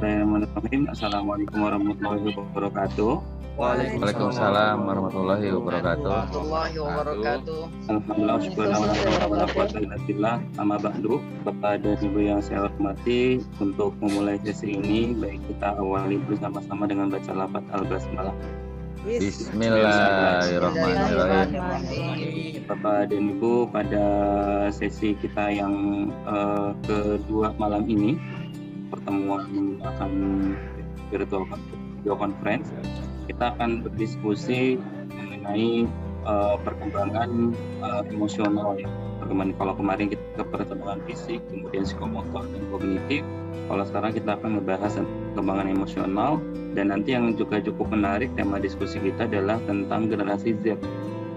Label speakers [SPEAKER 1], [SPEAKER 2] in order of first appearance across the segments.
[SPEAKER 1] Bismillahirrahmanirrahim. Assalamualaikum warahmatullahi wabarakatuh.
[SPEAKER 2] Waalaikumsalam warahmatullahi wabarakatuh.
[SPEAKER 1] Alhamdulillah, syukurlah, amma ba'du. Bapak dan Ibu yang saya hormati, untuk memulai sesi ini, baik kita awali bersama-sama dengan baca lafaz al-basmalah.
[SPEAKER 2] Bismillahirrahmanirrahim.
[SPEAKER 1] Bapak dan Ibu, pada sesi kita yang kedua malam ini, pertemuan akan virtual video conference, kita akan berdiskusi mengenai perkembangan emosional ya. Perkembangan, kalau kemarin kita perkembangan fisik, kemudian psikomotor dan kognitif, kalau sekarang kita akan membahas perkembangan emosional. Dan nanti yang juga cukup menarik, tema diskusi kita adalah tentang generasi Z.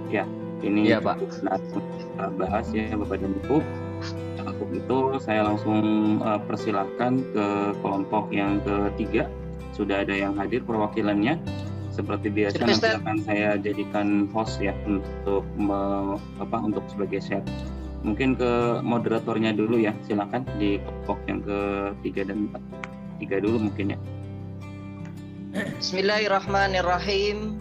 [SPEAKER 1] Ya, ini
[SPEAKER 2] ya, Pak.
[SPEAKER 1] Kita bahas ya Bapak dan Ibu. Untuk itu saya langsung persilahkan ke kelompok yang ketiga. Sudah ada yang hadir perwakilannya. Seperti biasa nanti akan saya jadikan host ya untuk untuk sebagai share. Mungkin ke moderatornya dulu ya, silakan di kelompok yang ketiga dan empat. Tiga dulu mungkin ya.
[SPEAKER 3] Bismillahirrahmanirrahim.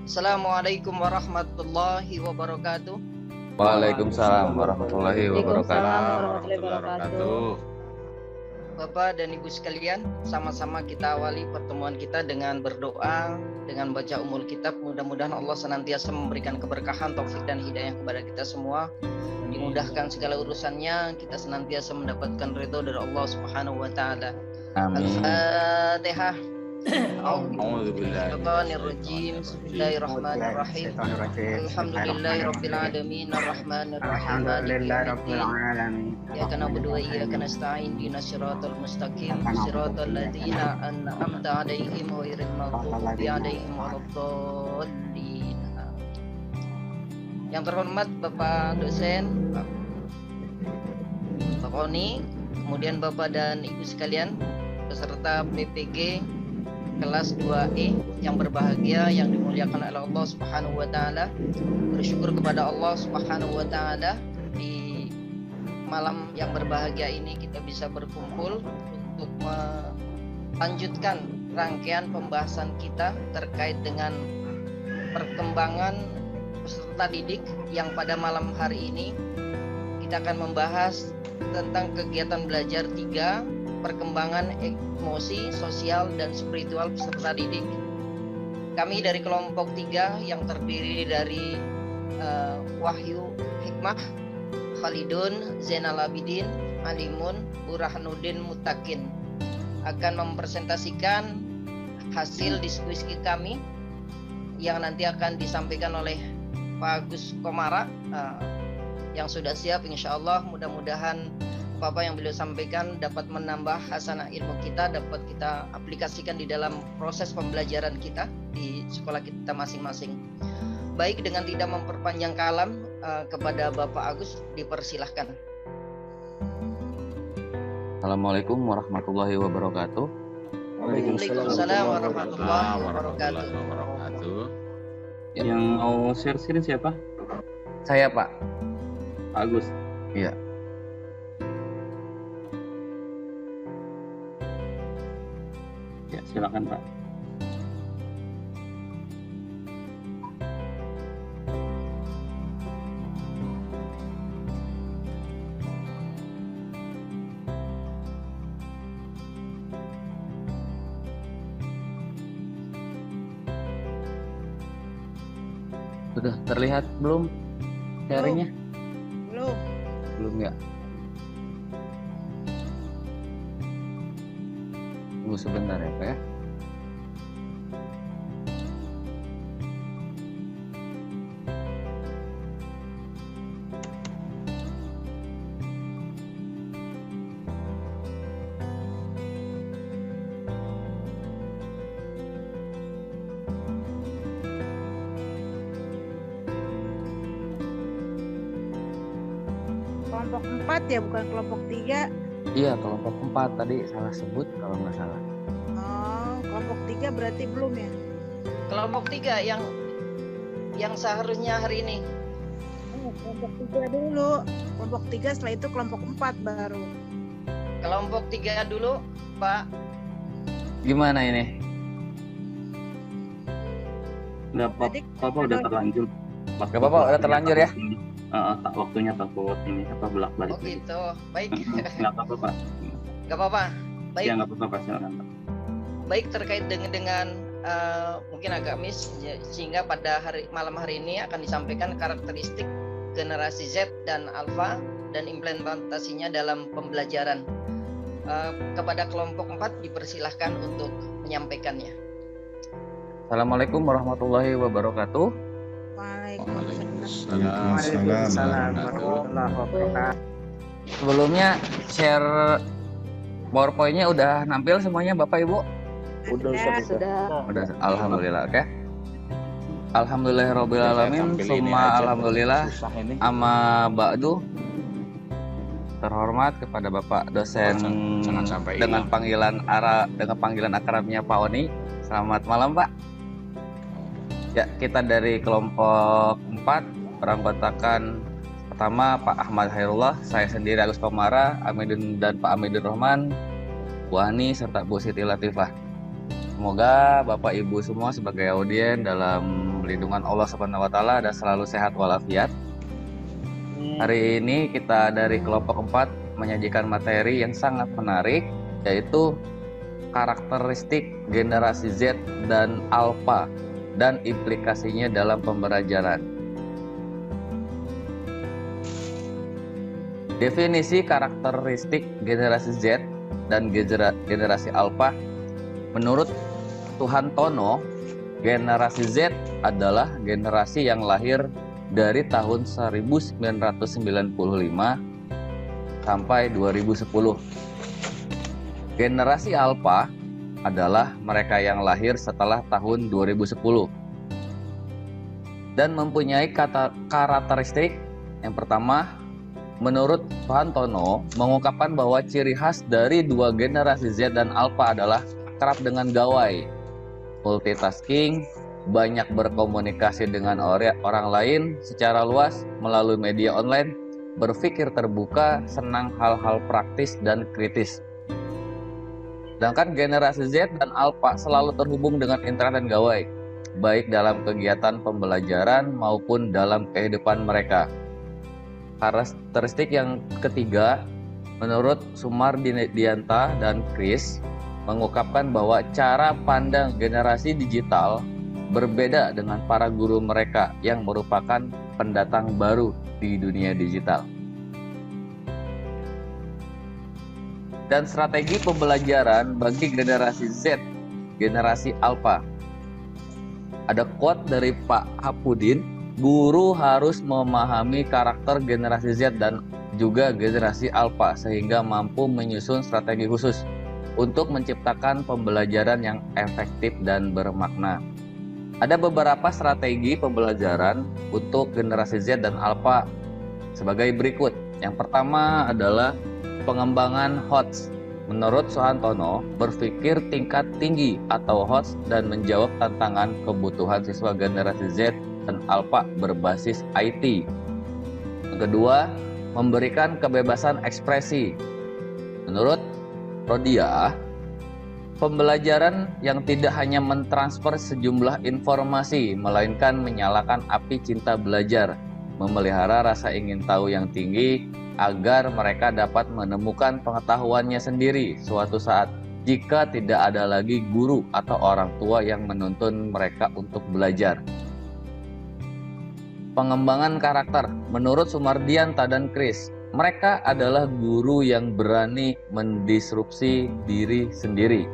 [SPEAKER 3] Assalamualaikum warahmatullahi wabarakatuh.
[SPEAKER 2] Waalaikumsalam warahmatullahi wabarakatuh.
[SPEAKER 3] Bapak dan Ibu sekalian, sama-sama kita awali pertemuan kita dengan berdoa, dengan baca umul kitab. Mudah-mudahan Allah senantiasa memberikan keberkahan, taufik dan hidayah kepada kita semua. Dimudahkan segala urusannya, kita senantiasa mendapatkan ridho dari Allah Subhanahu wa taala. Al-Fatihah. A'udzubillahi Bismillahirrahmanirrahim. Alhamdulillahirabbil alamin arrahmanirrahim maliki yaumiddin. Iyyaka na'budu wa iyyaka nasta'in ihdinas siratal mustaqim siratal ladzina an'amta 'alaihim ghairil maghdubi 'alaihim waladdallin. Yang terhormat Bapak dosen, Bapak Oni, kemudian Bapak dan Ibu sekalian, peserta PPG kelas 2E yang berbahagia, yang dimuliakan oleh Allah Subhanahu wa taala. Bersyukur kepada Allah Subhanahu wa taala, di malam yang berbahagia ini kita bisa berkumpul untuk melanjutkan rangkaian pembahasan kita terkait dengan perkembangan peserta didik, yang pada malam hari ini kita akan membahas tentang kegiatan belajar 3, perkembangan emosi, sosial, dan spiritual peserta didik. Kami dari kelompok 3 yang terdiri dari Wahyu Hikmah, Khalidun, Zainal Abidin, Alimun, Burhanuddin Mutakin akan mempresentasikan hasil diskusi kami yang nanti akan disampaikan oleh Pak Agus Komara yang sudah siap. Insya Allah mudah-mudahan apa yang beliau sampaikan dapat menambah hasanah ilmu kita, dapat kita aplikasikan di dalam proses pembelajaran kita di sekolah kita masing-masing. Baik, dengan tidak memperpanjang kalam, kepada Bapak Agus dipersilahkan.
[SPEAKER 2] Assalamualaikum warahmatullahi wabarakatuh.
[SPEAKER 3] Waalaikumsalam warahmatullahi wabarakatuh.
[SPEAKER 1] Yang mau share siapa?
[SPEAKER 2] Saya, Pak.
[SPEAKER 1] Agus.
[SPEAKER 2] Iya.
[SPEAKER 1] Ya, silakan Pak.
[SPEAKER 2] Sudah terlihat belum sharingnya? Belum ya? Tunggu sebentar ya Pak ya.
[SPEAKER 4] Kelompok 4 ya, bukan kelompok 3.
[SPEAKER 2] Iya, kelompok 4 tadi salah sebut kalau nggak salah.
[SPEAKER 4] Oh, kelompok 3 berarti belum ya?
[SPEAKER 3] Kelompok 3 yang seharusnya hari ini.
[SPEAKER 4] Kelompok 3 dulu. Kelompok 3, setelah itu kelompok 4 baru.
[SPEAKER 3] Kelompok 3 dulu, Pak.
[SPEAKER 2] Gimana ini?
[SPEAKER 1] Nggak apa-apa, udah terlanjur.
[SPEAKER 2] Nggak apa-apa, udah terlanjur ya?
[SPEAKER 1] Tak waktunya takut ini balik.
[SPEAKER 3] Oh gitu. Baik.
[SPEAKER 1] Nggak apa-apa Pak.
[SPEAKER 3] Nggak apa-apa. Baik.
[SPEAKER 1] Ya nggak apa-apa Pak, silakan Pak.
[SPEAKER 3] Baik, terkait dengan mungkin agak miss sehingga pada malam hari ini akan disampaikan karakteristik generasi Z dan Alpha dan implementasinya dalam pembelajaran. Kepada kelompok 4 dipersilahkan untuk menyampaikannya.
[SPEAKER 2] Assalamualaikum warahmatullahi wabarakatuh.
[SPEAKER 4] Waalaikumsalam warahmatullahi wabarakatuh.
[SPEAKER 2] Sebelumnya share PowerPoint-nya udah nampil semuanya Bapak Ibu?
[SPEAKER 4] Sudah.
[SPEAKER 2] Udah, alhamdulillah. Oke. Alhamdulillahirabbil alamin, summa alhamdulillah. Amma ba'du. Terhormat kepada Bapak dosen dengan panggilan akrabnya Pak Oni. Selamat malam Pak. Ya, kita dari kelompok 4 beranggotakan pertama Pak Ahmad Hairullah, saya sendiri Agus Komara, Amidun dan Pak Amidun Rahman, Bu Ani serta Bu Siti Latifah. Semoga Bapak Ibu semua sebagai audien dalam lindungan Allah Subhanahu wa taala dan selalu sehat walafiat. Hari ini kita dari kelompok 4 menyajikan materi yang sangat menarik, yaitu karakteristik generasi Z dan Alpha dan implikasinya dalam pembelajaran. Definisi karakteristik generasi Z dan generasi Alpha menurut Tuhan Tono, generasi Z adalah generasi yang lahir dari tahun 1995 sampai 2010. Generasi Alpha adalah mereka yang lahir setelah tahun 2010 dan mempunyai karakteristik. Yang pertama, menurut Tuhan Tono mengungkapkan bahwa ciri khas dari dua generasi Z dan Alpha adalah kerap dengan gawai, multitasking, banyak berkomunikasi dengan orang lain secara luas melalui media online, berpikir terbuka, senang hal-hal praktis dan kritis. Sedangkan generasi Z dan Alpha selalu terhubung dengan internet dan gawai, baik dalam kegiatan pembelajaran maupun dalam kehidupan mereka. Karakteristik yang ketiga, menurut Sumardianta dan Chris, mengungkapkan bahwa cara pandang generasi digital berbeda dengan para guru mereka yang merupakan pendatang baru di dunia digital. Dan strategi pembelajaran bagi generasi Z, generasi Alpha. Ada quote dari Pak Hapudin, guru harus memahami karakter generasi Z dan juga generasi Alpha sehingga mampu menyusun strategi khusus untuk menciptakan pembelajaran yang efektif dan bermakna. Ada beberapa strategi pembelajaran untuk generasi Z dan Alpha sebagai berikut. Yang pertama adalah pengembangan HOTS. Menurut Soehantono, berpikir tingkat tinggi atau HOTS dan menjawab tantangan kebutuhan siswa generasi Z dan Alpha berbasis IT. Yang kedua, memberikan kebebasan ekspresi. Menurut Rodia, pembelajaran yang tidak hanya mentransfer sejumlah informasi, melainkan menyalakan api cinta belajar, memelihara rasa ingin tahu yang tinggi, agar mereka dapat menemukan pengetahuannya sendiri suatu saat jika tidak ada lagi guru atau orang tua yang menuntun mereka untuk belajar. Pengembangan karakter. Menurut Sumardianta dan Chris, mereka adalah guru yang berani mendisrupsi diri sendiri.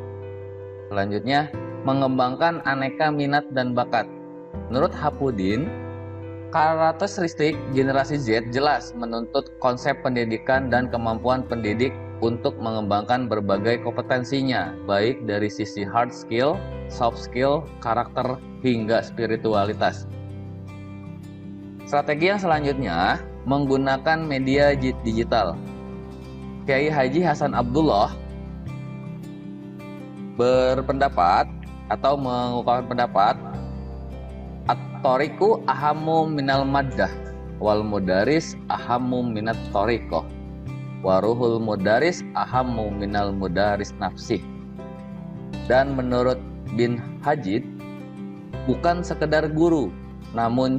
[SPEAKER 2] Selanjutnya, mengembangkan aneka minat dan bakat. Menurut Hapudin, karakteristik generasi Z jelas menuntut konsep pendidikan dan kemampuan pendidik untuk mengembangkan berbagai kompetensinya, baik dari sisi hard skill, soft skill, karakter, hingga spiritualitas. Strategi yang selanjutnya, menggunakan media digital. Kiai Haji Hasan Abdullah berpendapat atau mengungkapkan pendapat, at-thoriqu ahammu minal maddah wal mudaris ahammu minat thoriqah wa ruhul mudaris ahammu minal mudaris nafsih. Dan menurut bin Hajid, bukan sekedar guru, namun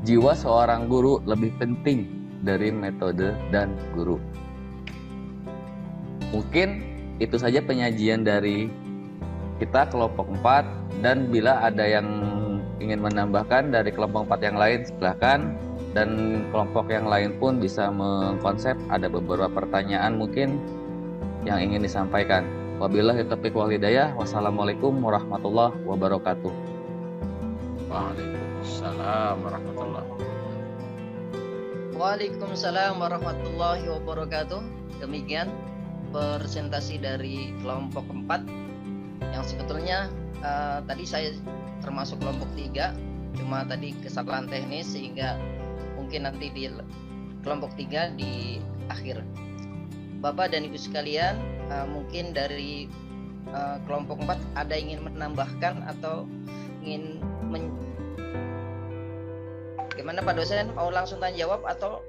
[SPEAKER 2] jiwa seorang guru lebih penting dari metode dan guru. Mungkin itu saja penyajian dari kita kelompok 4, dan bila ada yang ingin menambahkan dari kelompok 4 yang lain silahkan, dan kelompok yang lain pun bisa mengkonsep. Ada beberapa pertanyaan mungkin yang ingin disampaikan. Wabillahi taufiq wal hidayah. Wassalamualaikum warahmatullahi wabarakatuh.
[SPEAKER 5] Waalaikumsalam warahmatullahi wabarakatuh.
[SPEAKER 3] Waalaikumsalam warahmatullahi wabarakatuh. Demikian presentasi dari kelompok 4 yang sebetulnya tadi saya termasuk kelompok 3, cuma tadi kesalahan teknis sehingga mungkin nanti di kelompok 3 di akhir. Bapak dan Ibu sekalian, mungkin dari kelompok 4 ada ingin menambahkan atau ingin gimana Pak dosen, mau langsung tanya jawab atau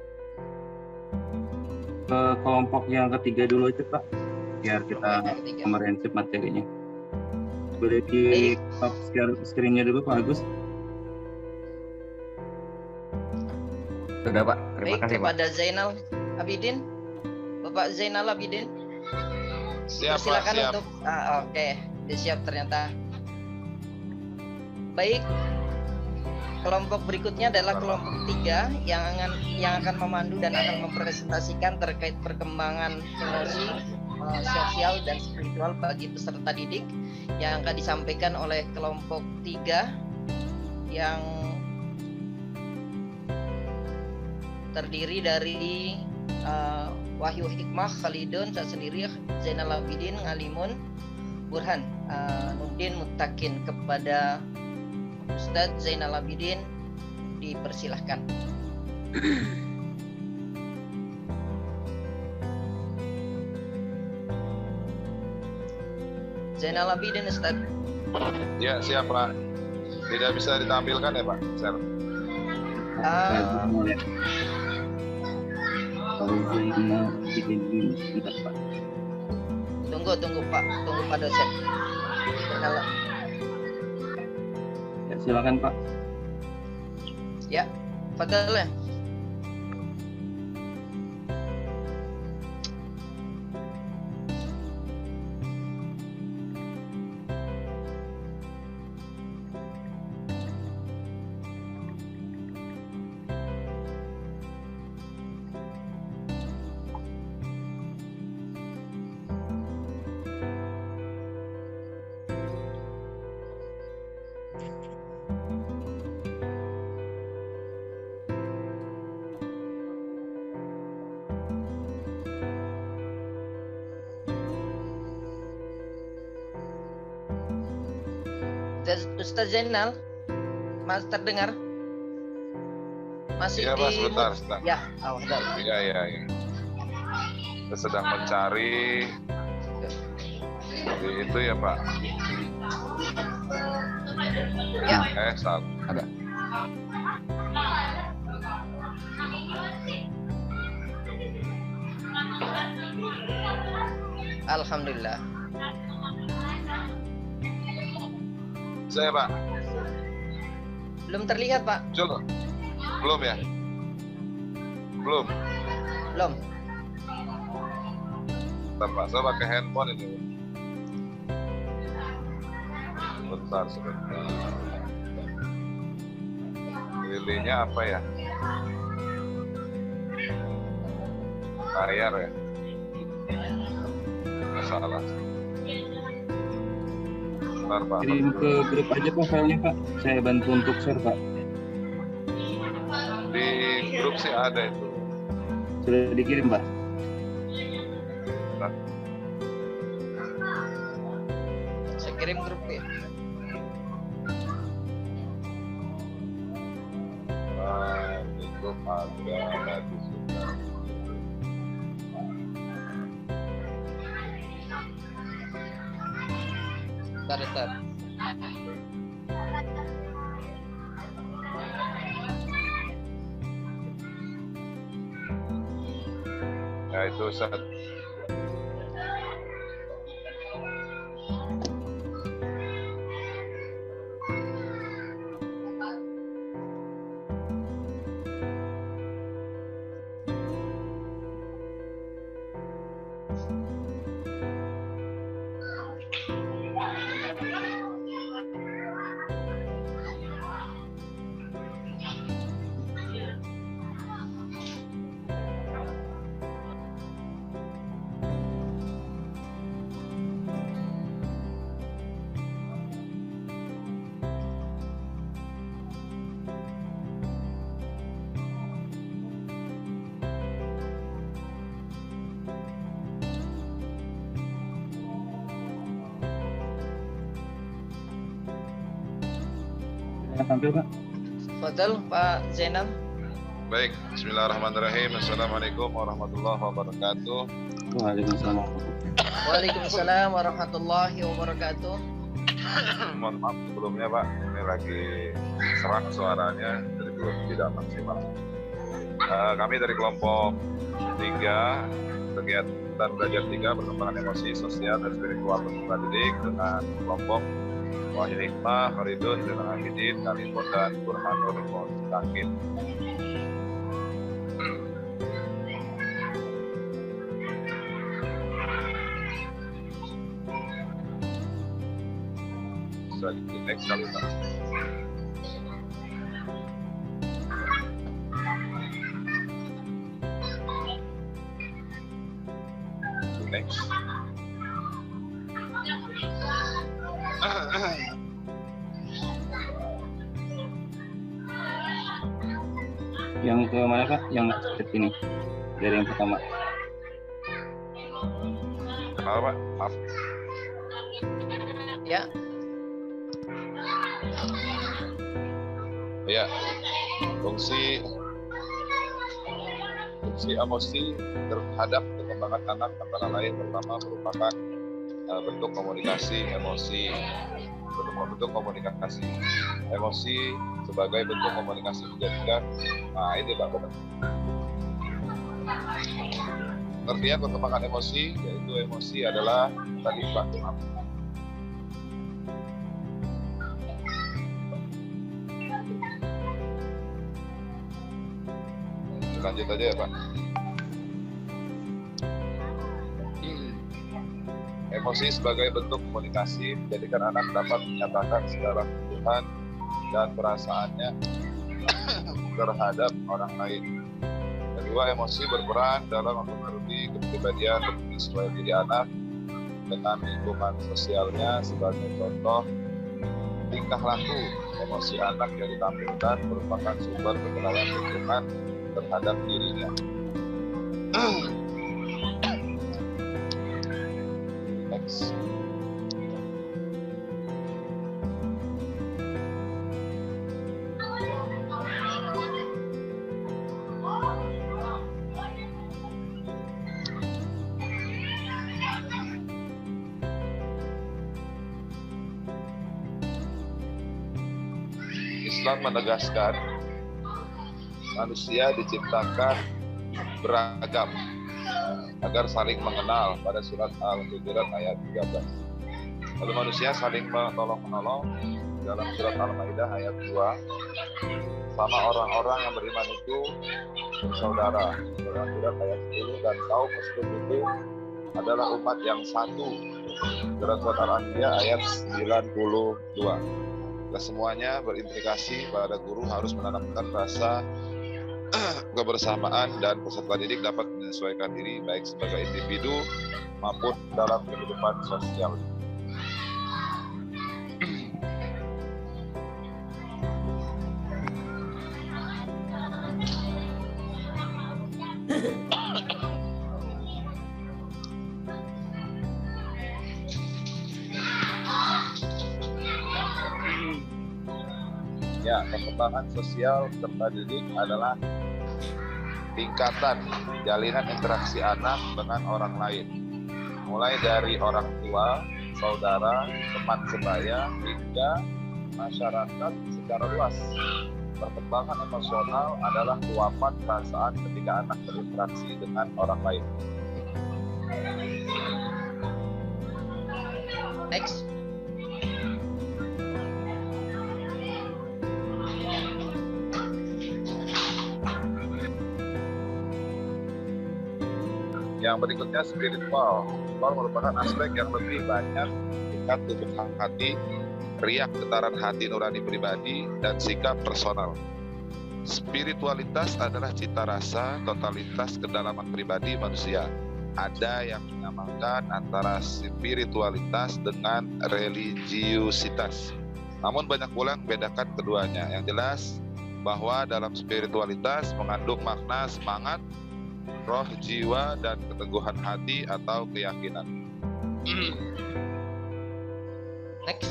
[SPEAKER 1] ke kelompok yang ketiga dulu aja Pak, biar kita komprehensif materinya. Boleh di stop screen-nya dulu Pak Agus.
[SPEAKER 2] Sudah Pak, terima
[SPEAKER 3] baik,
[SPEAKER 2] kasih Pak.
[SPEAKER 3] kepada Zainal Abidin, Bapak Zainal Abidin,
[SPEAKER 5] Siap,
[SPEAKER 3] silakan
[SPEAKER 5] Pak, siap.
[SPEAKER 3] untuk oke, dia siap ternyata. Baik, kelompok berikutnya adalah kelompok 3 yang akan memandu dan akan mempresentasikan terkait perkembangan emosi, sosial dan spiritual bagi peserta didik yang akan disampaikan oleh kelompok 3 yang terdiri dari Wahyu Hikmah, Khalidun, saya sendiri, Zainal Abidin, Ngalimun, Burhan, Nurdin Muttaqin. Kepada Ustadz Zainal Abidin dipersilahkan. Zainal Abidin Ustadz.
[SPEAKER 5] Ya, siap Pak. Tidak bisa ditampilkan ya Pak? Share.
[SPEAKER 3] Tunggu Pak dosen. Kenalan.
[SPEAKER 1] Ya, silakan Pak.
[SPEAKER 3] Ya, fadhal ya. Ustaz Zainal, Mas terdengar? Masih
[SPEAKER 5] Iya
[SPEAKER 3] di
[SPEAKER 5] Pak, sebentar.
[SPEAKER 3] Ya, fadhal.
[SPEAKER 5] Iya. Kita sedang mencari di itu ya Pak.
[SPEAKER 3] Ya.
[SPEAKER 5] Saat
[SPEAKER 2] Ada.
[SPEAKER 3] Alhamdulillah.
[SPEAKER 5] saya Pak.
[SPEAKER 3] Belum terlihat Pak.
[SPEAKER 5] Belum ya? Belum. Bentar Pak, saya pakai handphone ini. Bentar sebentar. Lilinya apa ya? Layar ya? Masalah. Bentar Pak.
[SPEAKER 1] Kirim ke grup aja Pak filenya Pak. Saya bantu untuk share Pak.
[SPEAKER 5] Di grup sih ada itu.
[SPEAKER 1] Sudah dikirim Pak.
[SPEAKER 5] Bentar.
[SPEAKER 3] Saya kirim grup ya.
[SPEAKER 5] Di grup ada di sudah.
[SPEAKER 3] Bentar.
[SPEAKER 5] Ya itu saat
[SPEAKER 1] Saya tampil Pak.
[SPEAKER 3] Fadal Pak Zainal.
[SPEAKER 5] Baik, bismillahirrahmanirrahim. Assalamualaikum warahmatullahi wabarakatuh.
[SPEAKER 1] Waalaikumsalam.
[SPEAKER 3] Waalaikumsalam warahmatullahi wabarakatuh.
[SPEAKER 5] Mohon maaf sebelumnya Pak, ini lagi serak suaranya, jadi belum tidak maksimal. Kami dari kelompok 3, kegiatan belajar 3, perkembangan emosi, sosial, dan spiritual peserta didik dengan kelompok Wahyu Hikmah, Faridun, Zainal Abidin, Kalipon, dan Burhanul Mustaqim. Next kali Pak. Next.
[SPEAKER 1] Yang ke mana Pak? Yang ini dari yang pertama.
[SPEAKER 5] Kenapa Pak? Maaf.
[SPEAKER 3] Ya,
[SPEAKER 5] Ya, fungsi emosi terhadap perkembangan anak antara lain pertama merupakan bentuk komunikasi emosi, bentuk komunikasi emosi sebagai bentuk komunikasi menjadikan, nah ini Pak benar. Pengertian perkembangan emosi, yaitu emosi adalah tadi Pak maaf. Lanjut aja ya Pak. Emosi sebagai bentuk komunikasi menjadikan anak dapat menyatakan segala kebutuhan dan perasaannya terhadap orang lain. Kedua, emosi berperan dalam mempengaruhi kepribadian dan penyesuaian diri anak dengan lingkungan sosialnya. Sebagai contoh, tingkah laku emosi anak yang ditampilkan merupakan sumber kekenalan lingkungan terhadap dirinya. Next. Islam menegaskan manusia diciptakan beragam agar saling mengenal pada surat Al-Hujurat ayat 13. Lalu manusia saling menolong-menolong dalam surat Al-Maidah ayat 2. Sama orang-orang yang beriman itu bersaudara dalam surat ayat 10, dan kaum muslim itu adalah umat yang satu dalam surat Al-Anbiya ayat 92. Kesemuanya berimplikasi pada guru harus menanamkan rasa kebersamaan dan peserta didik dapat menyesuaikan diri baik sebagai individu maupun dalam kehidupan sosial. Ya, perkembangan sosial peserta didik adalah tingkatan jalinan interaksi anak dengan orang lain, mulai dari orang tua, saudara, teman sebaya, hingga masyarakat secara luas. Perkembangan emosional adalah luapan perasaan ketika anak berinteraksi dengan orang lain.
[SPEAKER 3] next.
[SPEAKER 5] Yang berikutnya spiritual. Spiritual merupakan aspek yang lebih banyak tingkat tubuh hati, riak getaran hati nurani pribadi, dan sikap personal. Spiritualitas adalah cita rasa, totalitas kedalaman pribadi manusia. Ada yang menyamakan antara spiritualitas dengan religiusitas. Namun banyak pula yang membedakan keduanya. Yang jelas bahwa dalam spiritualitas mengandung makna semangat, roh, jiwa, dan keteguhan hati atau keyakinan.
[SPEAKER 3] Next.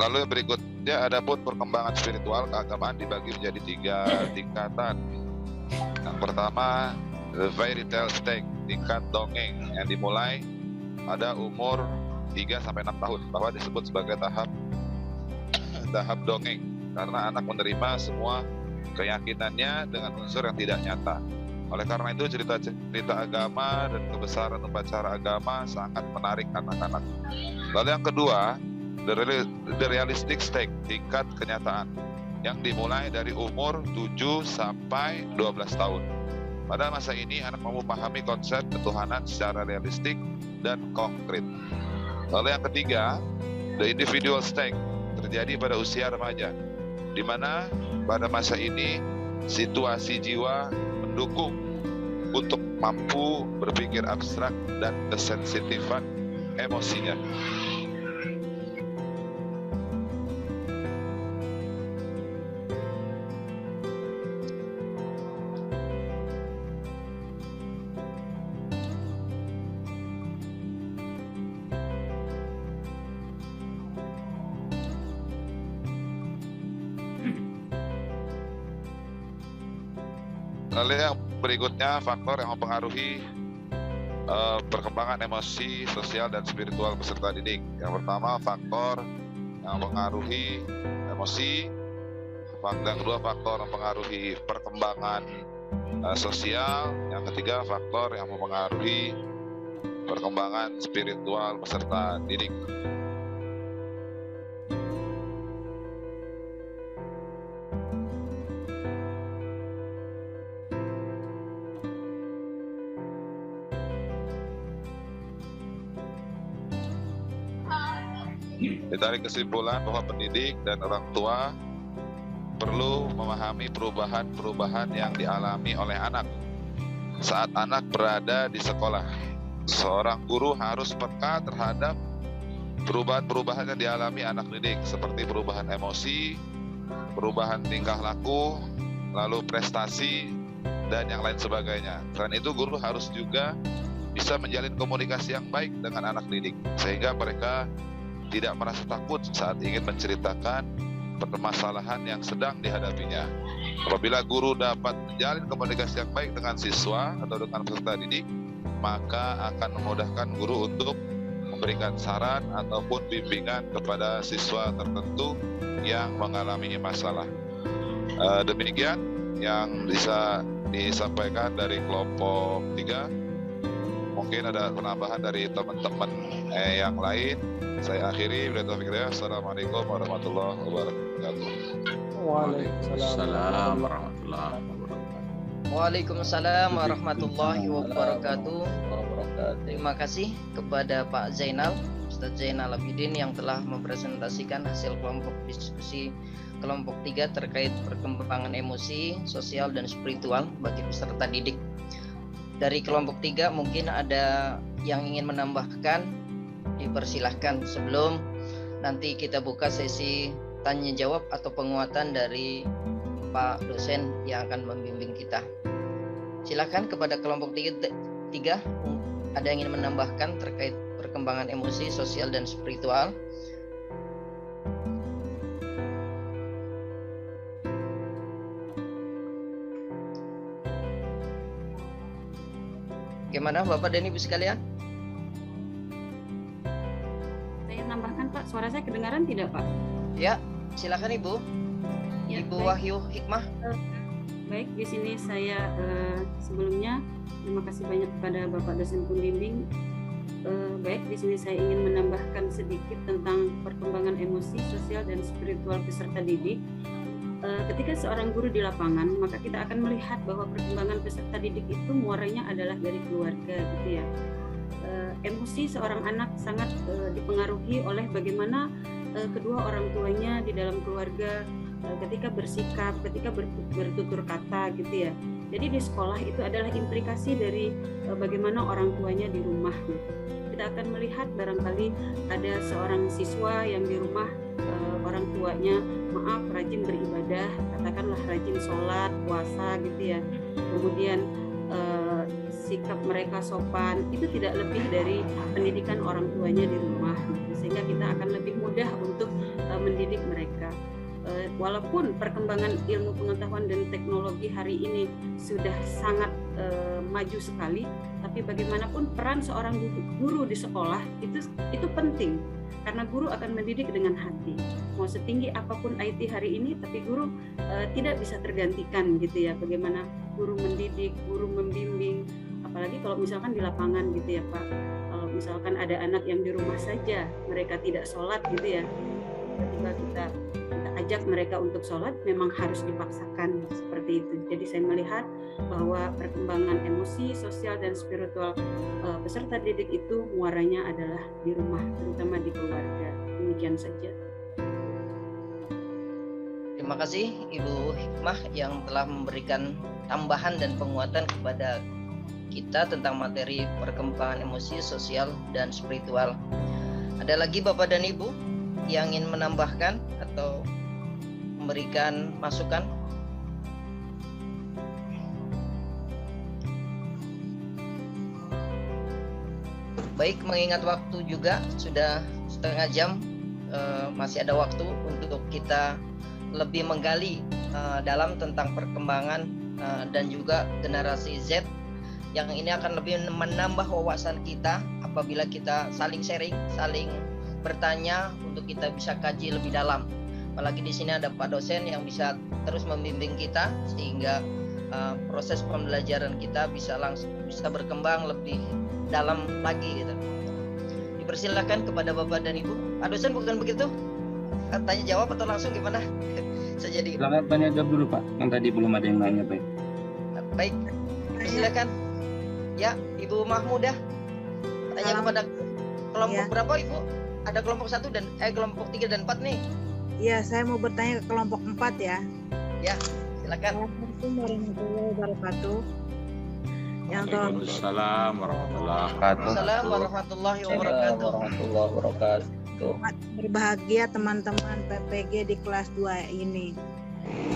[SPEAKER 5] Lalu yang berikutnya ada pun perkembangan spiritual keagamaan dibagi menjadi 3 tingkatan. Yang pertama, the fairy tale stage, tingkat dongeng yang dimulai pada umur 3 sampai 6 tahun, bahwa disebut sebagai tahap dongeng karena anak menerima semua keyakinannya dengan unsur yang tidak nyata. Oleh karena itu cerita-cerita agama dan kebesaran upacara agama sangat menarik anak-anak. Lalu yang kedua, the realistic stage, tingkat kenyataan yang dimulai dari umur 7 sampai 12 tahun. Pada masa ini anak mau memahami konsep ketuhanan secara realistik dan konkret. Lalu yang ketiga, the individual stage, terjadi pada usia remaja, di mana pada masa ini situasi jiwa mendukung untuk mampu berpikir abstrak dan kesensitifan emosinya. Lalu yang berikutnya, faktor yang mempengaruhi perkembangan emosi, sosial, dan spiritual peserta didik. Yang pertama, faktor yang mempengaruhi emosi. Yang kedua, faktor yang mempengaruhi perkembangan sosial. Yang ketiga, faktor yang mempengaruhi perkembangan spiritual peserta didik. Ditarik kesimpulan bahwa pendidik dan orang tua perlu memahami perubahan-perubahan yang dialami oleh anak saat anak berada di sekolah. Seorang guru harus peka terhadap perubahan-perubahan yang dialami anak didik, seperti perubahan emosi, perubahan tingkah laku, lalu prestasi, dan yang lain sebagainya. Selain itu, guru harus juga bisa menjalin komunikasi yang baik dengan anak didik, sehingga mereka tidak merasa takut saat ingin menceritakan permasalahan yang sedang dihadapinya. Apabila guru dapat menjalin komunikasi yang baik dengan siswa atau dengan peserta didik, maka akan memudahkan guru untuk memberikan saran ataupun bimbingan kepada siswa tertentu yang mengalami masalah. Demikian yang bisa disampaikan dari kelompok 3. Mungkin ada penambahan dari teman-teman yang lain. Saya akhiri. Assalamualaikum warahmatullahi wabarakatuh.
[SPEAKER 6] Waalaikumsalam warahmatullahi wabarakatuh.
[SPEAKER 3] Waalaikumsalam warahmatullahi wabarakatuh. Terima kasih kepada Pak Zainal, Ustadz Zainal Abidin, yang telah mempresentasikan hasil kelompok diskusi kelompok 3 terkait perkembangan emosi, sosial, dan spiritual bagi peserta didik. Dari kelompok 3 mungkin ada yang ingin menambahkan, dipersilahkan sebelum nanti kita buka sesi tanya jawab atau penguatan dari Pak dosen yang akan membimbing kita. Silakan kepada kelompok 3 ada yang ingin menambahkan terkait perkembangan emosi, sosial, dan spiritual. Bagaimana Bapak dan Ibu sekalian?
[SPEAKER 7] Saya tambahkan Pak, suara saya kedengaran tidak Pak?
[SPEAKER 3] Ya, silakan Ibu.
[SPEAKER 7] Ya,
[SPEAKER 3] Ibu
[SPEAKER 7] baik.
[SPEAKER 3] Wahyu Hikmah.
[SPEAKER 7] Baik, di sini saya sebelumnya terima kasih banyak kepada Bapak dosen pembimbing. Baik, di sini saya ingin menambahkan sedikit tentang perkembangan emosi, sosial, dan spiritual peserta didik. Ketika seorang guru di lapangan, maka kita akan melihat bahwa perkembangan peserta didik itu muaranya adalah dari keluarga, gitu ya. Emosi seorang anak sangat dipengaruhi oleh bagaimana kedua orang tuanya di dalam keluarga ketika bersikap, ketika bertutur kata, gitu ya. Jadi di sekolah itu adalah implikasi dari bagaimana orang tuanya di rumah. Kita akan melihat barangkali ada seorang siswa yang di rumah orang tuanya rajin beribadah, katakanlah rajin sholat, puasa, gitu ya. Kemudian sikap mereka sopan, itu tidak lebih dari pendidikan orang tuanya di rumah, gitu. Sehingga kita akan lebih mudah untuk mendidik mereka. Walaupun perkembangan ilmu pengetahuan dan teknologi hari ini sudah sangat maju sekali, tapi bagaimanapun peran seorang guru di sekolah itu penting, karena guru akan mendidik dengan hati. Mau setinggi apapun IT hari ini, tapi guru tidak bisa tergantikan gitu ya. Bagaimana guru mendidik, guru membimbing, apalagi kalau misalkan di lapangan gitu ya Pak. Kalau misalkan ada anak yang di rumah saja mereka tidak sholat gitu ya, tiba-tiba kita ajak mereka untuk sholat, memang harus dipaksakan seperti itu. Jadi saya melihat bahwa perkembangan emosi, sosial, dan spiritual peserta didik itu muaranya adalah di rumah, terutama di keluarga. Demikian saja.
[SPEAKER 3] Terima kasih Ibu Hikmah yang telah memberikan tambahan dan penguatan kepada kita tentang materi perkembangan emosi, sosial, dan spiritual. Ada lagi Bapak dan Ibu yang ingin menambahkan atau memberikan masukan? Baik, mengingat waktu juga sudah setengah jam, masih ada waktu untuk kita lebih menggali dalam tentang perkembangan dan juga generasi Z, yang ini akan lebih menambah wawasan kita apabila kita saling sharing, saling bertanya untuk kita bisa kaji lebih dalam. Apalagi di sini ada Pak dosen yang bisa terus membimbing kita sehingga proses pembelajaran kita bisa berkembang lebih dalam lagi gitu. Dipersilakan kepada Bapak dan Ibu. Pak dosen bukan begitu? Tanya jawab atau langsung gimana? Jadi
[SPEAKER 1] silakan tanya jawab dulu Pak. Kan tadi belum ada yang nanya Pak.
[SPEAKER 3] Baik. Silakan. Ya, Ibu Mahmudah. Tanya kepada kelompok berapa Ibu? Ada kelompok 1 dan kelompok 3 dan 4 nih.
[SPEAKER 8] Iya, saya mau bertanya ke kelompok 4 ya.
[SPEAKER 3] Ya, silakan.
[SPEAKER 8] Assalamualaikum warahmatullahi wabarakatuh.
[SPEAKER 6] Waalaikumsalam
[SPEAKER 3] warahmatullahi wabarakatuh.
[SPEAKER 8] Berbahagia teman-teman PPG di kelas 2 ini.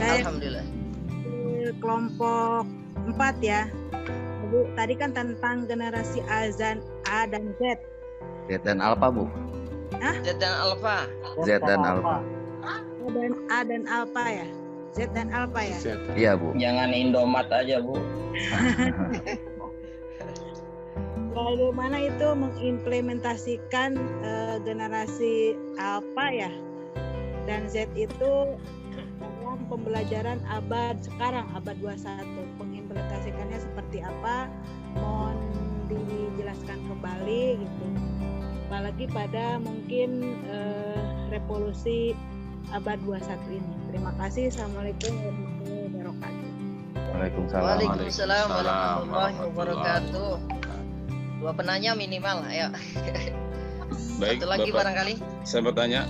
[SPEAKER 8] Saya
[SPEAKER 3] Alhamdulillah.
[SPEAKER 8] Kelompok 4 ya. Bu, tadi kan tentang generasi A dan Z.
[SPEAKER 2] Z dan Alpha, Bu.
[SPEAKER 8] Hah?
[SPEAKER 3] Z dan Alpha.
[SPEAKER 2] Z dan Alpha.
[SPEAKER 8] A dan Alpha ya? Z dan Alpha ya?
[SPEAKER 2] Iya, Bu.
[SPEAKER 4] Jangan Indomat aja, Bu.
[SPEAKER 8] Bagaimana itu mengimplementasikan generasi Alpha ya dan Z itu dalam pembelajaran abad sekarang, abad 21. Mengimplementasikannya seperti apa? Mohon dijelaskan kembali gitu. Apalagi pada mungkin revolusi abad 21 ini. Terima kasih. Assalamualaikum warahmatullahi wabarakatuh.
[SPEAKER 3] Waalaikumsalam warahmatullahi wabarakatuh. 2 penanya minimal, ayo.
[SPEAKER 6] Baik,
[SPEAKER 3] satu lagi
[SPEAKER 6] Bapak,
[SPEAKER 3] barangkali.
[SPEAKER 6] saya bertanya.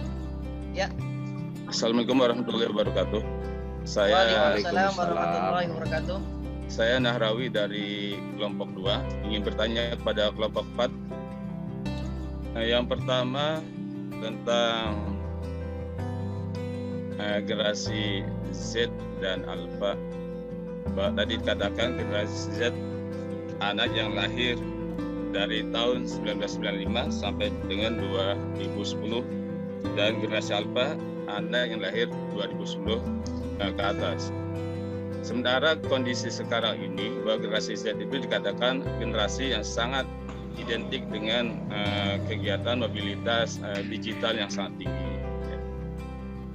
[SPEAKER 3] Ya.
[SPEAKER 6] Assalamualaikum warahmatullahi wabarakatuh.
[SPEAKER 3] Waalaikumsalam warahmatullahi wabarakatuh.
[SPEAKER 6] Saya Nahrawi dari kelompok 2, ingin bertanya kepada kelompok 4. Yang pertama tentang generasi Z dan Alpha. Tadi dikatakan generasi Z anak yang lahir dari tahun 1995 sampai dengan 2010, dan generasi Alpha anak yang lahir 2010 ke atas. Sementara kondisi sekarang ini bahwa generasi Z itu dikatakan generasi yang sangat identik dengan kegiatan mobilitas digital yang sangat tinggi.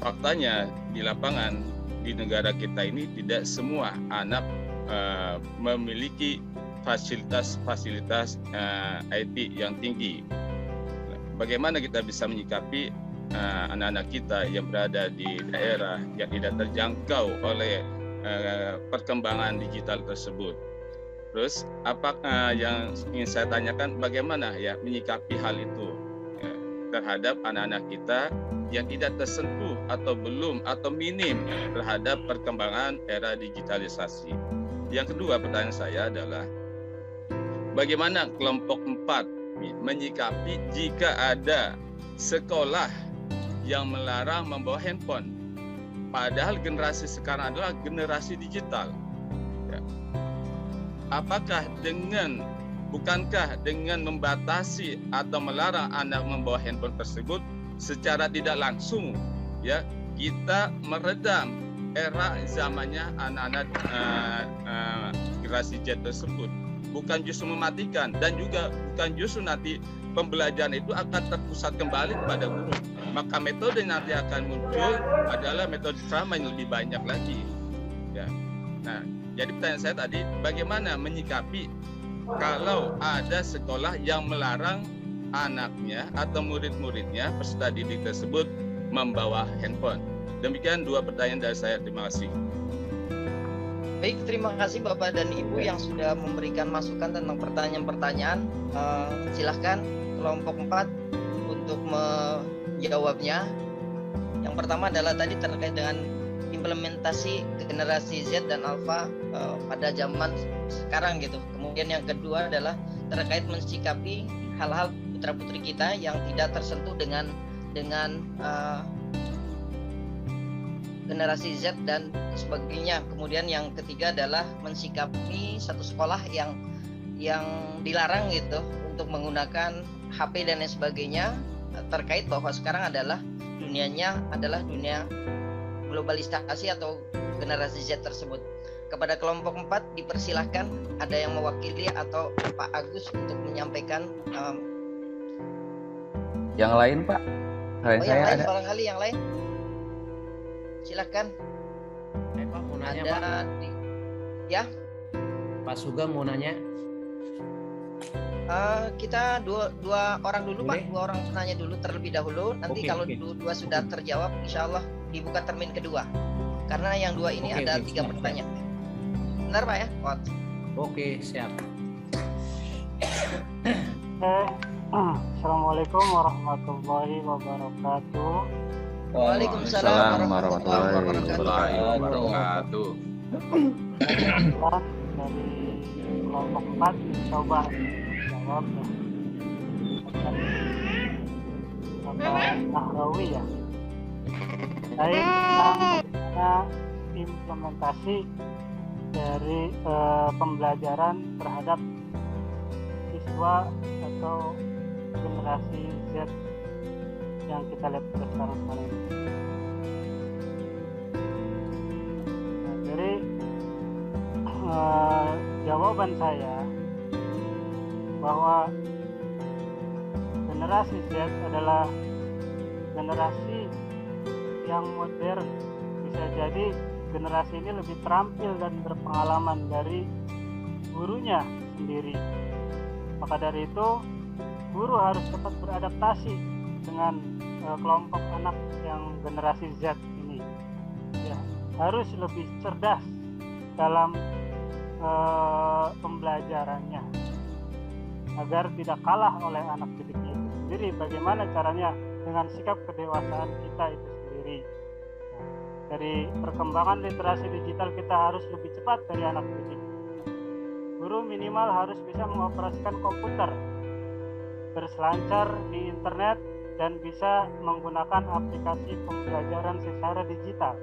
[SPEAKER 6] Faktanya di lapangan di negara kita ini tidak semua anak memiliki fasilitas IT yang tinggi. Bagaimana kita bisa menyikapi anak-anak kita yang berada di daerah yang tidak terjangkau oleh perkembangan digital tersebut? Terus apakah yang ingin saya tanyakan, bagaimana ya menyikapi hal itu terhadap anak-anak kita yang tidak tersentuh atau belum atau minim terhadap perkembangan era digitalisasi. Yang kedua, pertanyaan saya adalah bagaimana kelompok 4 menyikapi jika ada sekolah yang melarang membawa handphone, padahal generasi sekarang adalah generasi digital. Ya. Bukankah dengan membatasi atau melarang anak membawa handphone tersebut secara tidak langsung ya kita meredam era zamannya anak-anak generasi Z tersebut, bukan justru mematikan, dan juga bukan justru nanti pembelajaran itu akan terpusat kembali kepada guru. Maka metode nanti akan muncul adalah metode ceramah yang lebih banyak lagi. Ya. Nah, jadi pertanyaan saya tadi, bagaimana menyikapi kalau ada sekolah yang melarang anaknya atau murid-muridnya peserta didik tersebut membawa handphone? Demikian 2 pertanyaan dari saya. Terima kasih.
[SPEAKER 3] Baik, terima kasih Bapak dan Ibu yang sudah memberikan masukan tentang pertanyaan-pertanyaan. Silahkan kelompok 4 untuk menjawabnya. Yang pertama adalah tadi terkait dengan implementasi generasi Z dan Alpha pada zaman sekarang gitu. Kemudian yang kedua adalah terkait mensikapi hal-hal putra-putri kita yang tidak tersentuh dengan generasi Z dan sebagainya. Kemudian yang ketiga adalah mensikapi satu sekolah yang dilarang gitu untuk menggunakan HP dan lain sebagainya, terkait bahwa sekarang adalah dunianya adalah dunia globalisasi atau generasi Z tersebut. Kepada kelompok 4 dipersilahkan, ada yang mewakili atau Pak Agus untuk menyampaikan.
[SPEAKER 2] Yang lain Pak?
[SPEAKER 3] Yang lain barangkali yang lain. Silakan.
[SPEAKER 9] Pak mau nanya
[SPEAKER 3] ada
[SPEAKER 9] Pak.
[SPEAKER 3] Ya.
[SPEAKER 9] Pak Sugeng mau nanya.
[SPEAKER 3] Kita dua orang dulu.
[SPEAKER 9] Boleh?
[SPEAKER 3] Pak, 2 orang nanya dulu terlebih dahulu. Nanti kalau dua sudah terjawab, insya Allah dibuka termin kedua. Karena yang 2 ini ada 3 pertanyaan. Benar Pak ya?
[SPEAKER 9] Oke, siap.
[SPEAKER 4] Assalamualaikum warahmatullahi wabarakatuh.
[SPEAKER 3] Waalaikumsalam warahmatullahi
[SPEAKER 6] wabarakatuh.
[SPEAKER 4] Dari kelompok 4 coba jawab Bapak Nahrawi ya. Saya tentang implementasi dari pembelajaran terhadap siswa atau generasi Z yang kita lihat sekarang ini. Nah, jadi jawaban saya bahwa generasi Z adalah generasi yang modern. Bisa jadi generasi ini lebih terampil dan berpengalaman dari gurunya sendiri. Maka dari itu guru harus cepat beradaptasi dengan kelompok anak yang generasi Z ini, ya, harus lebih cerdas dalam pembelajarannya agar tidak kalah oleh anak didiknya itu sendiri. Bagaimana caranya? Dengan sikap kedewasaan kita itu sendiri. Dari perkembangan literasi digital kita harus lebih cepat dari anak didik. Guru minimal harus bisa mengoperasikan komputer, berselancar di internet, dan bisa menggunakan aplikasi pembelajaran secara digital.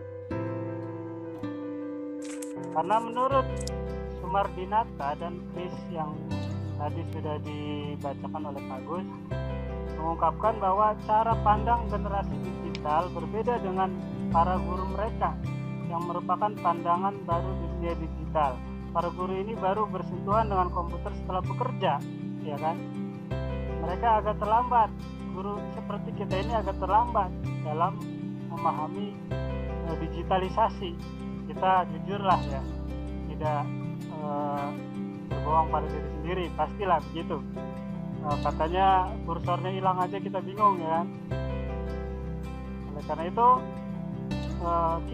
[SPEAKER 4] Karena menurut Sumardinata dan Chris yang tadi sudah dibacakan oleh Pak Gus, mengungkapkan bahwa cara pandang generasi digital berbeda dengan para guru mereka yang merupakan pandangan baru di dunia digital. Para guru ini baru bersentuhan dengan komputer setelah bekerja, ya kan? Mereka agak terlambat. Guru seperti kita ini agak terlambat dalam memahami digitalisasi. Kita jujurlah ya, tidak berbohong pada diri sendiri, pastilah begitu. Katanya kursornya hilang aja kita bingung, ya kan? Oleh karena itu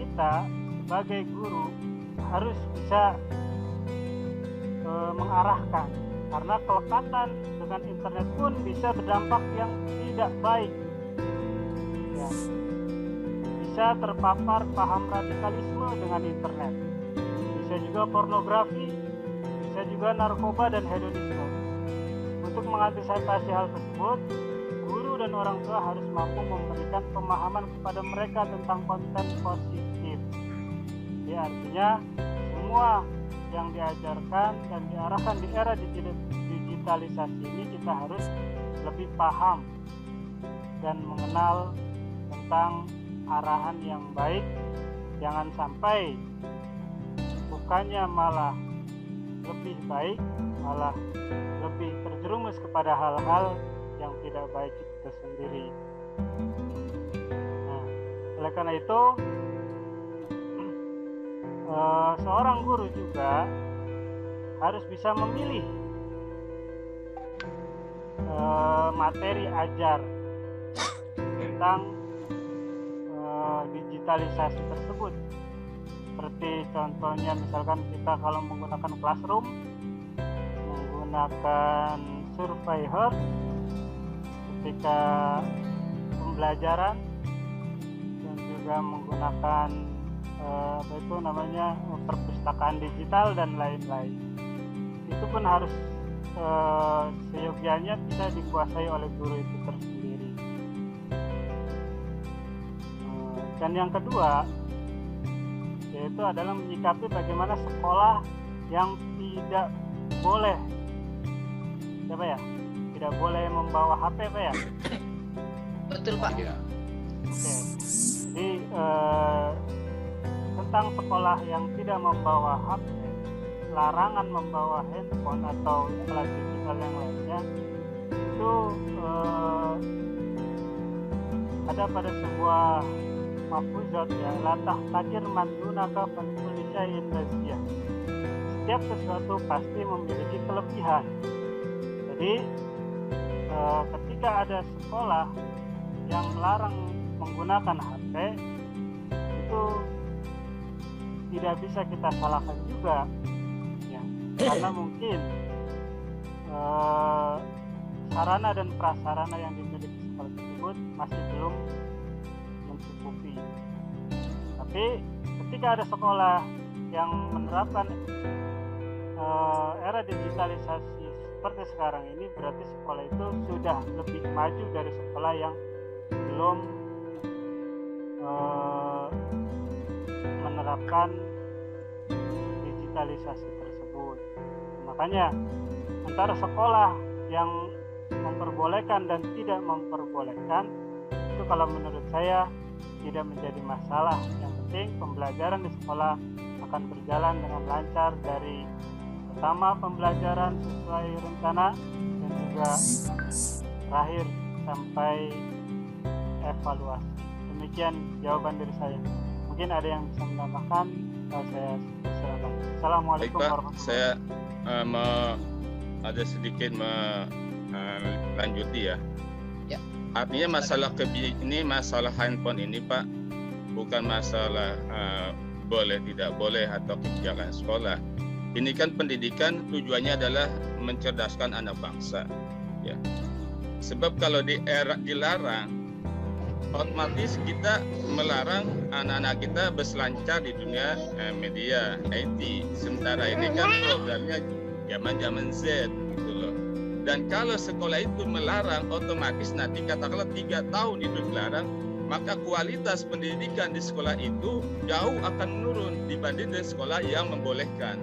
[SPEAKER 4] kita sebagai guru harus bisa mengarahkan, karena kelekatan dengan internet pun bisa berdampak yang tidak baik, ya. Bisa terpapar paham radikalisme dengan internet, bisa juga pornografi, bisa juga narkoba dan hedonisme. Untuk mengantisipasi hal tersebut, guru dan orang tua harus mampu memberikan pemahaman kepada mereka tentang konten positif. Ya, artinya semua yang diajarkan dan diarahkan di era digitalisasi ini kita harus lebih paham dan mengenal tentang arahan yang baik. Jangan sampai bukannya malah lebih baik, malah lebih terjerumus kepada hal-hal yang tidak baik itu sendiri. Nah, oleh karena itu seorang guru juga harus bisa memilih materi ajar tentang digitalisasi tersebut. Seperti contohnya misalkan kita kalau menggunakan Classroom, menggunakan Survey Herd ketika pembelajaran, dan juga menggunakan perpustakaan digital dan lain-lain. Itu pun harus seyogianya bisa dikuasai oleh guru itu tersendiri. Dan yang kedua yaitu adalah menyikapi bagaimana sekolah yang tidak boleh tidak boleh membawa HP, Pak ya?
[SPEAKER 3] Betul, Pak.
[SPEAKER 4] Oke. Jadi tentang sekolah yang tidak membawa HP, larangan membawa handphone atau alat digital yang lainnya, itu ada pada sebuah mafuzat ya, latah tajir mandunaka falkulli syai'in raziyah. Setiap sesuatu pasti memiliki kelebihan. Jadi ketika ada sekolah yang melarang menggunakan HP, itu tidak bisa kita salahkan juga ya, karena mungkin sarana dan prasarana yang dimiliki sekolah tersebut masih belum mencukupi. Tapi ketika ada sekolah yang menerapkan era digitalisasi seperti sekarang ini, berarti sekolah itu sudah lebih maju dari sekolah yang belum menerapkan digitalisasi tersebut. Makanya antara sekolah yang memperbolehkan dan tidak memperbolehkan itu kalau menurut saya tidak menjadi masalah. Yang penting pembelajaran di sekolah akan berjalan dengan lancar dari pertama pembelajaran sesuai rencana dan juga terakhir sampai evaluasi. Demikian jawaban dari saya. Mungkin ada yang bisa menambahkan, saya silakan. Assalamualaikum warahmatullahi wabarakatuh.
[SPEAKER 6] Saya mau ada sedikit lanjuti ya.
[SPEAKER 3] Ya.
[SPEAKER 6] Artinya masalah ini masalah handphone ini Pak, bukan masalah boleh tidak boleh atau kebijakan sekolah. Ini kan pendidikan tujuannya adalah mencerdaskan anak bangsa. Ya. Sebab kalau di era dilarang, otomatis kita melarang anak-anak kita berselancar di dunia media IT. Sementara ini kan programnya zaman Z gitu loh. Dan kalau sekolah itu melarang, otomatis nanti katakanlah 3 tahun itu dilarang, maka kualitas pendidikan di sekolah itu jauh akan menurun dibanding dengan sekolah yang membolehkan.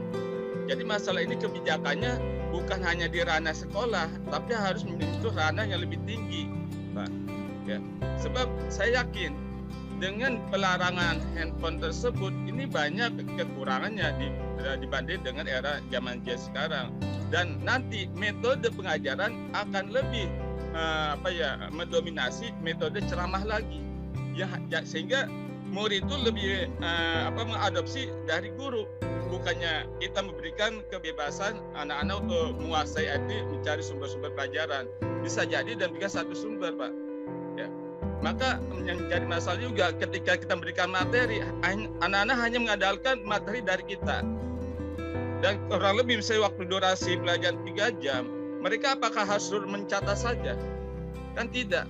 [SPEAKER 6] Jadi masalah ini kebijakannya bukan hanya di ranah sekolah, tapi harus menyentuh ranah yang lebih tinggi, Pak. Ya. Sebab saya yakin dengan pelarangan handphone tersebut ini banyak kekurangannya dibanding dengan era zaman Z sekarang. Dan nanti metode pengajaran akan lebih mendominasi metode ceramah lagi. Ya, sehingga murid itu lebih mengadopsi dari guru. Bukannya kita memberikan kebebasan anak-anak untuk menguasai IT, mencari sumber-sumber pelajaran. Bisa jadi dan bisa satu sumber, Pak. Ya. Maka yang jadi masalah juga ketika kita memberikan materi, anak-anak hanya mengandalkan materi dari kita. Dan kurang lebih misalnya waktu durasi pelajaran 3 jam, mereka apakah harus mencatat saja? Kan tidak.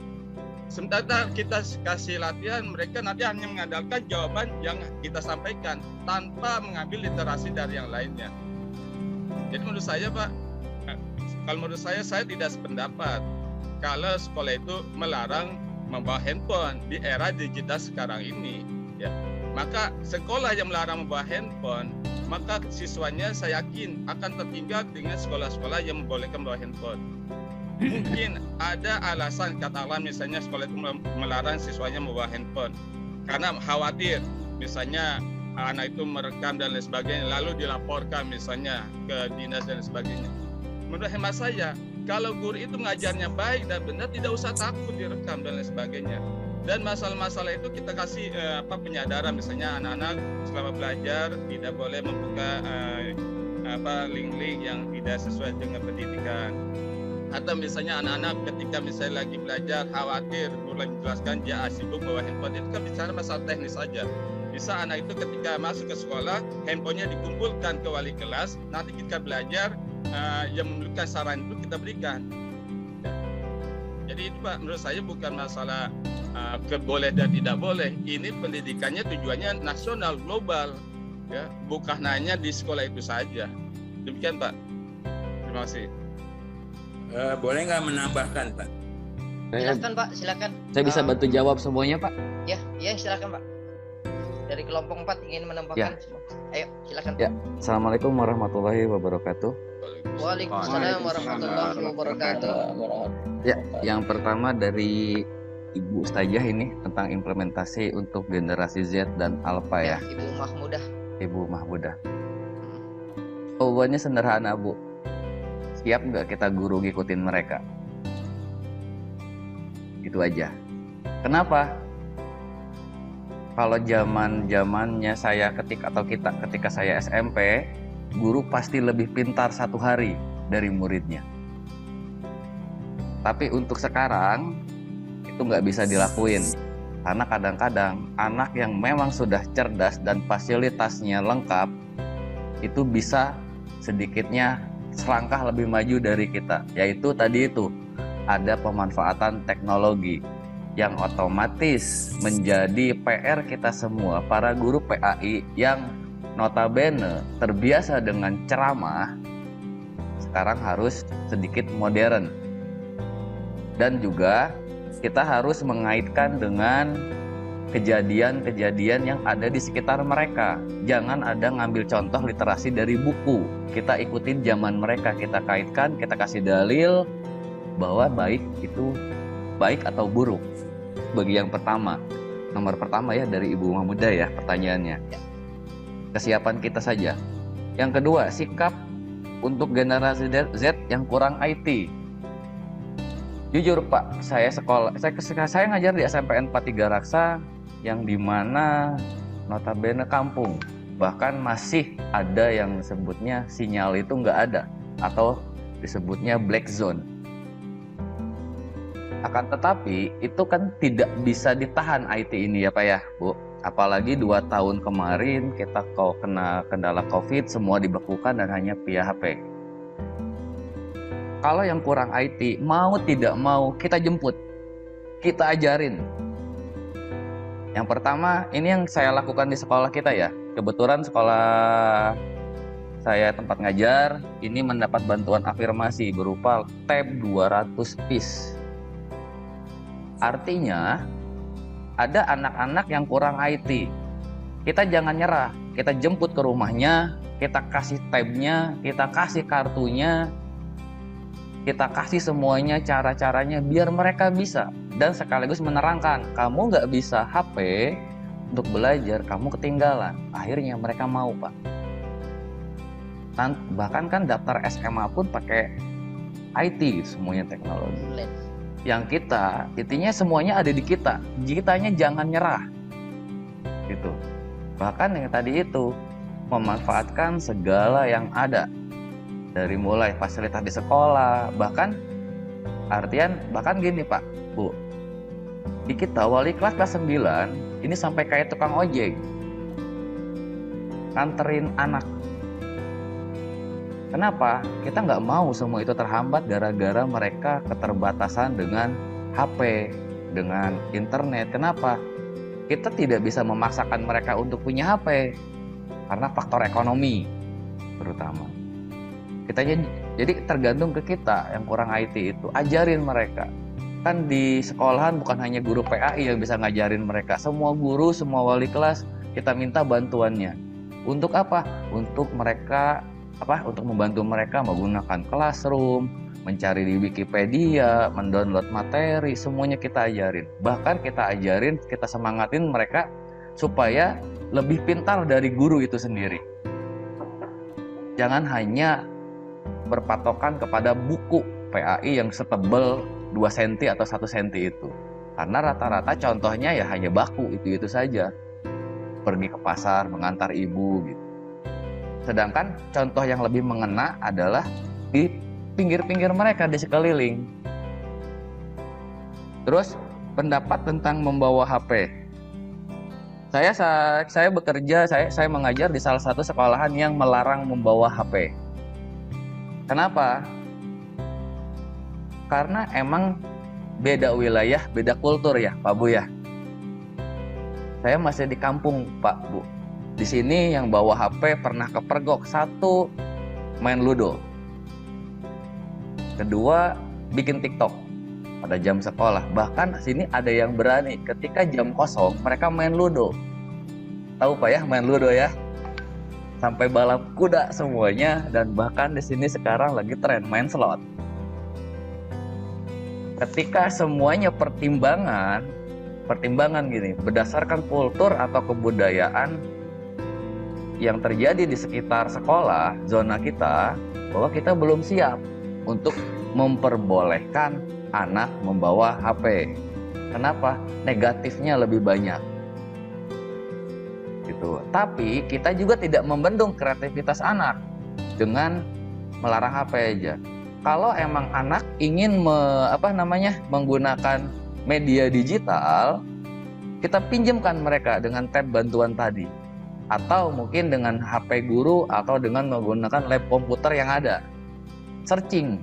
[SPEAKER 6] Sementara kita kasih latihan, mereka nanti hanya mengandalkan jawaban yang kita sampaikan tanpa mengambil literasi dari yang lainnya. Jadi menurut saya Pak, kalau menurut saya tidak sependapat kalau sekolah itu melarang membawa handphone di era digital sekarang ini. Ya. Maka sekolah yang melarang membawa handphone, maka siswanya saya yakin akan tertinggal dengan sekolah-sekolah yang membolehkan membawa handphone. Mungkin ada alasan, katakanlah misalnya sekolah itu melarang siswanya membawa handphone karena khawatir misalnya anak itu merekam dan lain sebagainya lalu dilaporkan misalnya ke dinas dan sebagainya. Menurut hemat saya, kalau guru itu mengajarnya baik dan benar, tidak usah takut direkam dan lain sebagainya. Dan masalah-masalah itu kita kasih penyadaran, misalnya anak-anak selama belajar tidak boleh membuka link-link yang tidak sesuai dengan pendidikan. Atau misalnya anak-anak ketika misalnya lagi belajar khawatir guru lagi menjelaskan dia sibuk bawa handphone, itu kan bicara masalah teknis saja. Bisa anak itu ketika masuk ke sekolah handphonenya dikumpulkan ke wali kelas, nanti kita belajar yang memerlukan saran itu kita berikan. Jadi itu Pak, menurut saya bukan masalah boleh dan tidak boleh. Ini pendidikannya tujuannya nasional, global, ya, bukan hanya di sekolah itu saja. Demikian Pak. Terima kasih.
[SPEAKER 10] Boleh nggak menambahkan Pak?
[SPEAKER 3] Silakan Pak, silakan.
[SPEAKER 2] Saya bisa bantu jawab semuanya Pak?
[SPEAKER 3] Ya, silakan Pak. Dari kelompok 4 ingin menambahkan semua. Ayo, silakan.
[SPEAKER 2] Ya, Assalamualaikum warahmatullahi wabarakatuh.
[SPEAKER 3] Waalaikumsalam warahmatullahi wabarakatuh.
[SPEAKER 2] Ya, yang pertama dari Ibu Ustazah ini tentang implementasi untuk generasi Z dan Alpha ya.
[SPEAKER 3] Ibu Mahmudah.
[SPEAKER 2] Ibu Mahmudah. Jawabannya sederhana Bu. Siap nggak kita guru ngikutin mereka? Itu aja. Kenapa? Kalau zamannya saya ketika saya SMP, guru pasti lebih pintar 1 hari dari muridnya. Tapi untuk sekarang itu nggak bisa dilakuin, karena kadang-kadang anak yang memang sudah cerdas dan fasilitasnya lengkap itu bisa sedikitnya selangkah lebih maju dari kita, yaitu tadi itu ada pemanfaatan teknologi yang otomatis menjadi PR kita semua para guru PAI yang notabene terbiasa dengan ceramah, sekarang harus sedikit modern. Dan juga kita harus mengaitkan dengan kejadian-kejadian yang ada di sekitar mereka. Jangan ada ngambil contoh literasi dari buku. Kita ikutin zaman mereka, kita kaitkan, kita kasih dalil bahwa baik itu baik atau buruk. Bagi yang pertama, nomor pertama ya dari Ibu Mahmudah ya pertanyaannya. Kesiapan kita saja. Yang kedua, sikap untuk generasi Z yang kurang IT. Jujur Pak, saya ngajar di SMPN 43 Raksa yang dimana notabene kampung. Bahkan masih ada yang disebutnya sinyal itu nggak ada atau disebutnya black zone. Akan tetapi itu kan tidak bisa ditahan IT ini ya Pak ya Bu. Apalagi 2 tahun kemarin kita kena kendala COVID, semua dibekukan dan hanya via HP. Kalau yang kurang IT, mau tidak mau kita jemput, kita ajarin. Yang pertama, ini yang saya lakukan di sekolah kita ya. Kebetulan sekolah saya tempat ngajar, ini mendapat bantuan afirmasi berupa tab 200 piece. Artinya, ada anak-anak yang kurang IT. Kita jangan nyerah, kita jemput ke rumahnya, kita kasih tabnya, kita kasih kartunya, kita kasih semuanya cara-caranya biar mereka bisa. Dan sekaligus menerangkan, kamu nggak bisa HP untuk belajar, kamu ketinggalan. Akhirnya mereka mau Pak. Bahkan kan daftar SMA pun pakai IT, semuanya teknologi. Yang kita, intinya semuanya ada di kita. Kitanya jangan nyerah. Gitu. Bahkan yang tadi itu memanfaatkan segala yang ada. Dari mulai fasilitas di sekolah, bahkan gini Pak, Bu. Di kita wali kelas 9 ini sampai kayak tukang ojek. Nganterin anak. Kenapa? Kita nggak mau semua itu terhambat gara-gara mereka keterbatasan dengan HP, dengan internet. Kenapa? Kita tidak bisa memaksakan mereka untuk punya HP karena faktor ekonomi terutama. Jadi tergantung ke kita yang kurang IT itu, ajarin mereka. Kan di sekolahan bukan hanya guru PAI yang bisa ngajarin mereka, semua guru, semua wali kelas kita minta bantuannya. Untuk apa? Untuk membantu mereka menggunakan Classroom, mencari di Wikipedia, mendownload materi, semuanya kita ajarin. Bahkan kita ajarin, kita semangatin mereka supaya lebih pintar dari guru itu sendiri. Jangan hanya berpatokan kepada buku PAI yang setebal 2 cm atau 1 cm itu. Karena rata-rata contohnya ya hanya baku itu saja. Pergi ke pasar, mengantar ibu gitu. Sedangkan contoh yang lebih mengena adalah di pinggir-pinggir mereka di sekeliling. Terus pendapat tentang membawa HP. Saya bekerja, saya mengajar di salah satu sekolahan yang melarang membawa HP. Kenapa? Karena emang beda wilayah, beda kultur ya, Pak Bu ya. Saya masih di kampung, Pak Bu. Di sini yang bawa HP pernah kepergok. 1, main ludo. 2, bikin TikTok pada jam sekolah. Bahkan sini ada yang berani ketika jam kosong mereka main ludo. Tahu Pak ya, main ludo ya. Sampai balap kuda semuanya, dan bahkan di sini sekarang lagi tren main slot. Ketika semuanya pertimbangan gini, berdasarkan kultur atau kebudayaan yang terjadi di sekitar sekolah, zona kita, bahwa kita belum siap untuk memperbolehkan anak membawa HP. Kenapa? Negatifnya lebih banyak. Gitu. Tapi kita juga tidak membendung kreativitas anak dengan melarang HP aja. Kalau emang anak ingin menggunakan media digital, kita pinjamkan mereka dengan tab bantuan tadi, atau mungkin dengan HP guru, atau dengan menggunakan lab komputer yang ada. Searching.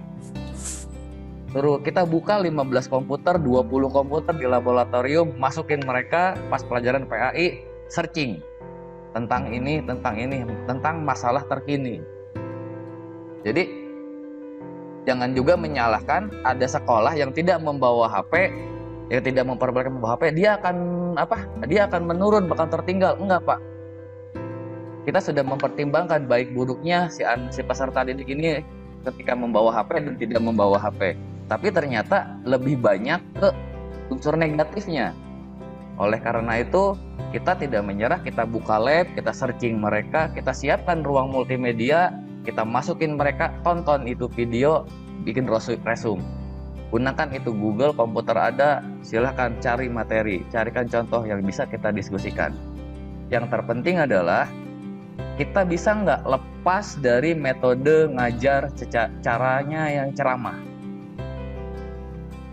[SPEAKER 2] Terus kita buka 15 komputer, 20 komputer di laboratorium, masukin mereka pas pelajaran PAI, searching tentang ini, tentang masalah terkini. Jadi jangan juga menyalahkan ada sekolah yang tidak membawa HP, yang tidak memperbolehkan membawa HP, dia akan menurun, bahkan tertinggal. Enggak, Pak. Kita sudah mempertimbangkan baik buruknya si peserta didik ini ketika membawa HP dan tidak membawa HP. Tapi ternyata lebih banyak ke unsur negatifnya. Oleh karena itu, kita tidak menyerah, kita buka lab, kita searching mereka, kita siapkan ruang multimedia, kita masukin mereka, tonton itu video, bikin resume. Gunakan itu Google, komputer ada, silahkan cari materi, carikan contoh yang bisa kita diskusikan. Yang terpenting adalah kita bisa nggak lepas dari metode ngajar caranya yang ceramah.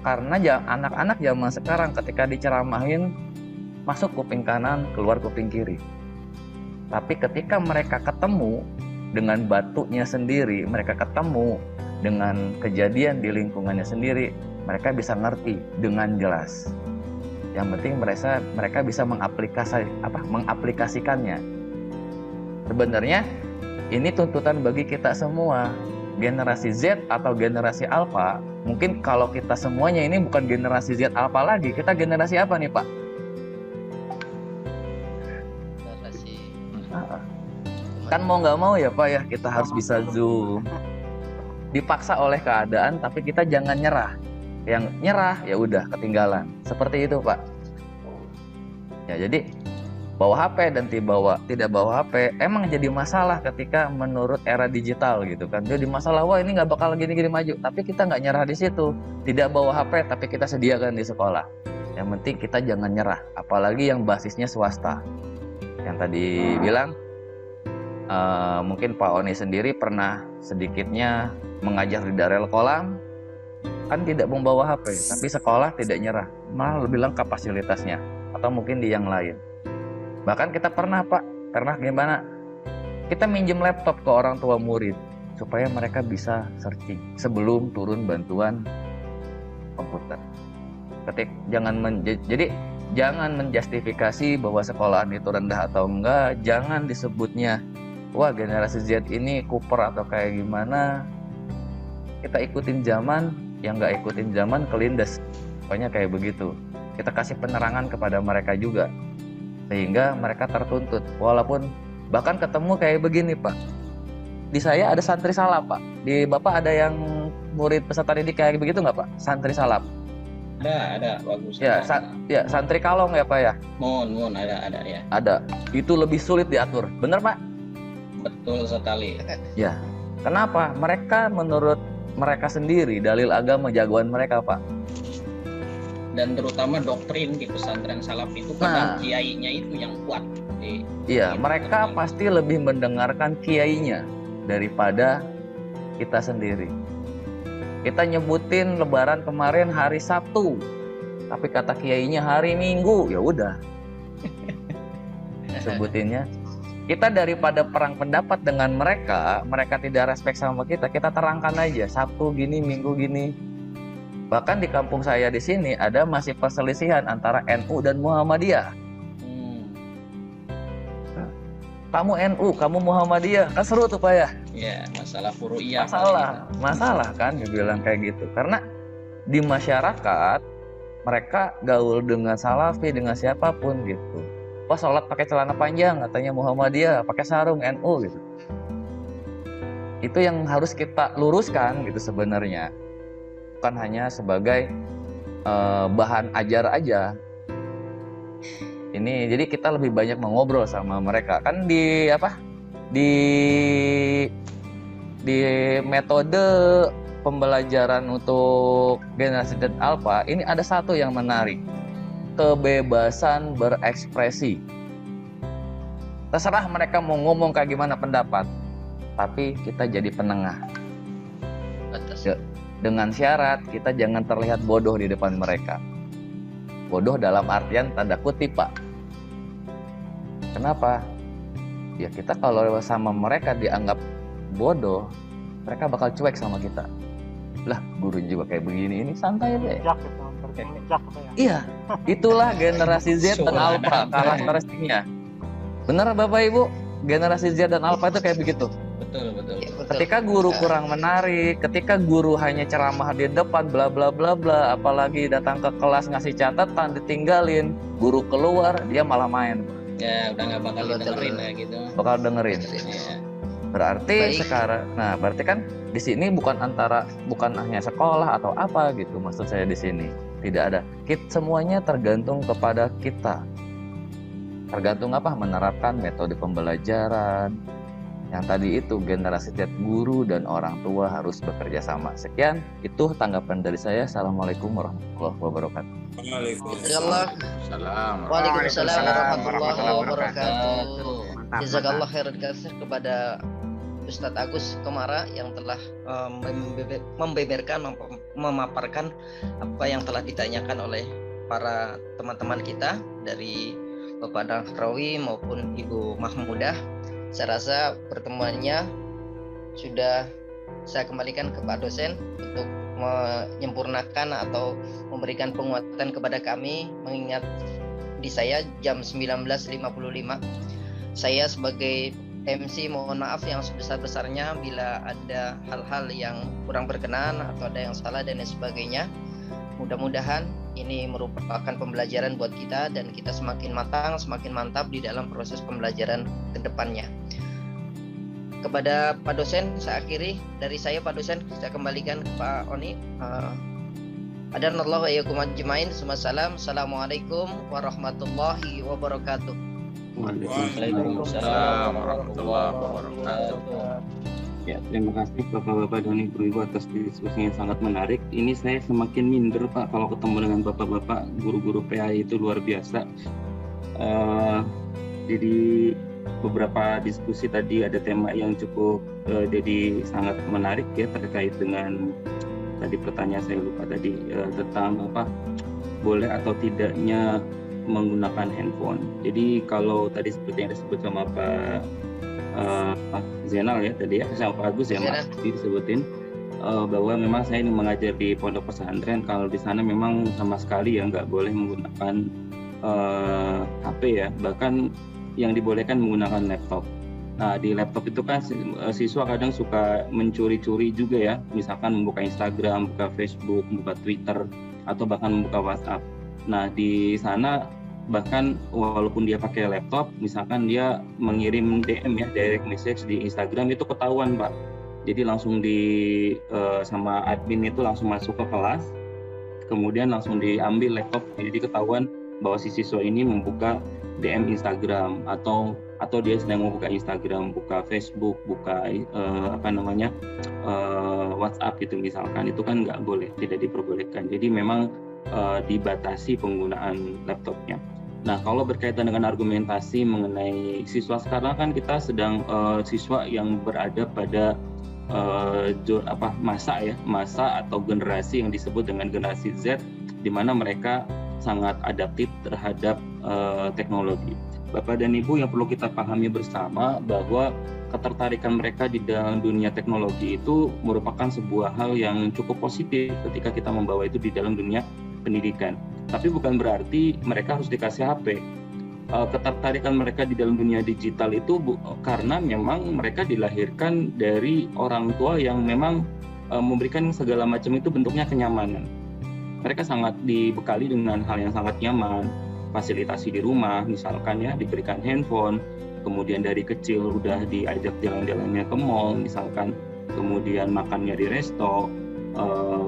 [SPEAKER 2] Karena anak-anak zaman sekarang ketika diceramahin, masuk kuping kanan, keluar kuping kiri. Tapi ketika mereka ketemu dengan batunya sendiri, mereka ketemu dengan kejadian di lingkungannya sendiri, mereka bisa ngerti dengan jelas. Yang penting mereka bisa mengaplikasikannya. Sebenarnya ini tuntutan bagi kita semua. Generasi Z atau generasi Alpha, mungkin kalau kita semuanya ini bukan generasi Z Alpha lagi, kita generasi apa nih Pak?
[SPEAKER 3] Generasi
[SPEAKER 2] Kan mau nggak mau ya Pak ya, kita harus bisa Zoom. Dipaksa oleh keadaan, tapi kita jangan nyerah. Yang nyerah ya udah ketinggalan. Seperti itu Pak. Ya jadi bawa HP dan tidak bawa HP emang jadi masalah ketika menurut era digital gitu kan. Jadi masalah, wah ini nggak bakal gini-gini maju. Tapi kita nggak nyerah di situ. Tidak bawa HP tapi kita sediakan di sekolah. Yang penting kita jangan nyerah. Apalagi yang basisnya swasta. Yang tadi bilang mungkin Pak Oni sendiri pernah sedikitnya mengajar di Darel Kolam, kan tidak membawa HP, tapi sekolah tidak nyerah, malah lebih lengkap fasilitasnya, atau mungkin di yang lain. Bahkan kita pernah gimana? Kita minjem laptop ke orang tua murid supaya mereka bisa searching sebelum turun bantuan komputer. Jadi jangan menjustifikasi bahwa sekolahan itu rendah atau enggak, jangan disebutnya wah generasi Z ini kuper atau kayak gimana. Kita ikutin zaman, yang nggak ikutin zaman kelindes. Pokoknya kayak begitu. Kita kasih penerangan kepada mereka juga, sehingga mereka tertuntut. Walaupun bahkan ketemu kayak begini Pak, di saya ada santri salap Pak, di Bapak ada yang murid peserta didik kayak begitu nggak Pak? Santri salap.
[SPEAKER 11] Ada bagus.
[SPEAKER 2] Ya, santri kalong ya Pak ya?
[SPEAKER 11] Mohon ada ya.
[SPEAKER 2] Ada. Itu lebih sulit diatur. Benar Pak?
[SPEAKER 11] Betul sekali.
[SPEAKER 2] Ya. Kenapa? Mereka menurut mereka sendiri dalil agama jagoan mereka Pak.
[SPEAKER 11] Dan terutama doktrin di pesantren salaf itu kadang kiainya itu yang kuat.
[SPEAKER 2] Iya, mereka pasti lebih mendengarkan kiainya daripada kita sendiri. Kita nyebutin Lebaran kemarin hari Sabtu, tapi kata kiainya hari Minggu, ya udah. Sebutinnya. Kita daripada perang pendapat dengan mereka tidak respect sama kita terangkan aja Sabtu gini, Minggu gini. Bahkan di kampung saya di sini ada masih perselisihan antara NU dan Muhammadiyah. Kamu NU, kamu Muhammadiyah, kan seru tuh Pak ya?
[SPEAKER 11] Iya, masalah furu'iyah.
[SPEAKER 2] Masalah kan dibilang kayak gitu. Karena di masyarakat mereka gaul dengan salafi, dengan siapapun gitu. Wah, sholat pakai celana panjang, katanya Muhammadiyah, pakai sarung NU gitu. Itu yang harus kita luruskan gitu sebenarnya. Bukan hanya sebagai bahan ajar aja. Ini jadi kita lebih banyak mengobrol sama mereka kan di metode pembelajaran untuk generasi Z Alpha ini ada satu yang menarik, kebebasan berekspresi. Terserah mereka mau ngomong kayak gimana pendapat, tapi kita jadi penengah. Dengan syarat kita jangan terlihat bodoh di depan mereka. Bodoh dalam artian tanda kutip Pak. Kenapa? Ya kita kalau sama mereka dianggap bodoh, mereka bakal cuek sama kita. Lah guru juga kayak begini, ini santai deh. Iya, itulah generasi Z dan Alpha karakteristiknya. Benar Bapak Ibu? Generasi Z dan Alpha itu kayak begitu.
[SPEAKER 11] Betul.
[SPEAKER 2] Ketika guru kurang menarik, ketika guru hanya ceramah di depan bla bla bla bla, apalagi datang ke kelas ngasih catatan ditinggalin, guru keluar dia malah main.
[SPEAKER 11] Ya udah nggak bakal dengerin ya gitu.
[SPEAKER 2] Bakal dengerin. Ya. Berarti sekarang, berarti kan di sini bukan hanya sekolah atau apa gitu maksud saya di sini. Tidak ada. Semuanya tergantung kepada kita. Tergantung apa? Menerapkan metode pembelajaran. Yang tadi itu generasi Z, guru dan orang tua harus bekerja sama. Sekian, itu tanggapan dari saya. Assalamualaikum warahmatullahi wabarakatuh.
[SPEAKER 3] Waalaikumsalam warahmatullahi wabarakatuh. Jazakallah khairan katsir kepada Ustadz Agus Komara yang telah membeberkan, memaparkan apa yang telah ditanyakan oleh para teman-teman kita dari Bapak Nahrawi maupun Ibu Mahmudah. Saya rasa pertemuannya sudah saya kembalikan ke Pak dosen untuk menyempurnakan atau memberikan penguatan kepada kami, mengingat di saya jam 19.55. Saya sebagai MC mohon maaf yang sebesar-besarnya bila ada hal-hal yang kurang berkenan atau ada yang salah dan lain sebagainya. Mudah-mudahan ini merupakan pembelajaran buat kita dan kita semakin matang, semakin mantap di dalam proses pembelajaran ke depannya. Kepada Pak dosen, saya akhiri dari saya Pak dosen, saya kembalikan ke Pak Oni. Adarnallahu wa iyyakum ajmain. Assalamualaikum warahmatullahi wabarakatuh.
[SPEAKER 11] Waalaikumsalam warahmatullahi wabarakatuh.
[SPEAKER 1] Ya, terima kasih Bapak-Bapak dan Ibu-Ibu atas diskusi yang sangat menarik. Ini saya semakin minder Pak kalau ketemu dengan Bapak-Bapak guru-guru PAI itu luar biasa. Jadi beberapa diskusi tadi ada tema yang cukup jadi sangat menarik ya terkait dengan tadi pertanyaan saya lupa tadi tentang apa boleh atau tidaknya menggunakan handphone. Jadi kalau tadi seperti yang disebut sama Pak Zainal ya tadi ya sama Pak Agus ya Mas disebutin bahwa memang saya ini mengajar di pondok pesantren, kalau di sana memang sama sekali ya nggak boleh menggunakan HP ya, bahkan yang dibolehkan menggunakan laptop. Nah di laptop itu kan siswa kadang suka mencuri-curi juga ya, misalkan membuka Instagram, buka Facebook, buka Twitter, atau bahkan membuka WhatsApp. Nah di sana bahkan walaupun dia pakai laptop, misalkan dia mengirim DM ya, direct message di Instagram itu ketahuan Pak. Jadi langsung sama admin itu langsung masuk ke kelas, kemudian langsung diambil laptop, jadi ketahuan bahwa si siswa ini membuka DM Instagram atau dia sedang membuka Instagram, buka Facebook, buka WhatsApp gitu misalkan, itu kan nggak boleh, tidak diperbolehkan. Jadi memang dibatasi penggunaan laptopnya. Nah, kalau berkaitan dengan argumentasi mengenai siswa sekarang, kan kita sedang siswa yang berada pada masa atau generasi yang disebut dengan generasi Z, di mana mereka sangat adaptif terhadap teknologi. Bapak dan Ibu, yang perlu kita pahami bersama bahwa ketertarikan mereka di dalam dunia teknologi itu merupakan sebuah hal yang cukup positif ketika kita membawa itu di dalam dunia pendidikan. Tapi bukan berarti mereka harus dikasih HP. Ketertarikan mereka di dalam dunia digital itu karena memang mereka dilahirkan dari orang tua yang memang memberikan segala macam itu bentuknya kenyamanan. Mereka sangat dibekali dengan hal yang sangat nyaman, fasilitasi di rumah misalkan ya, diberikan handphone, kemudian dari kecil udah diajak jalan-jalannya ke mall misalkan, kemudian makannya di resto,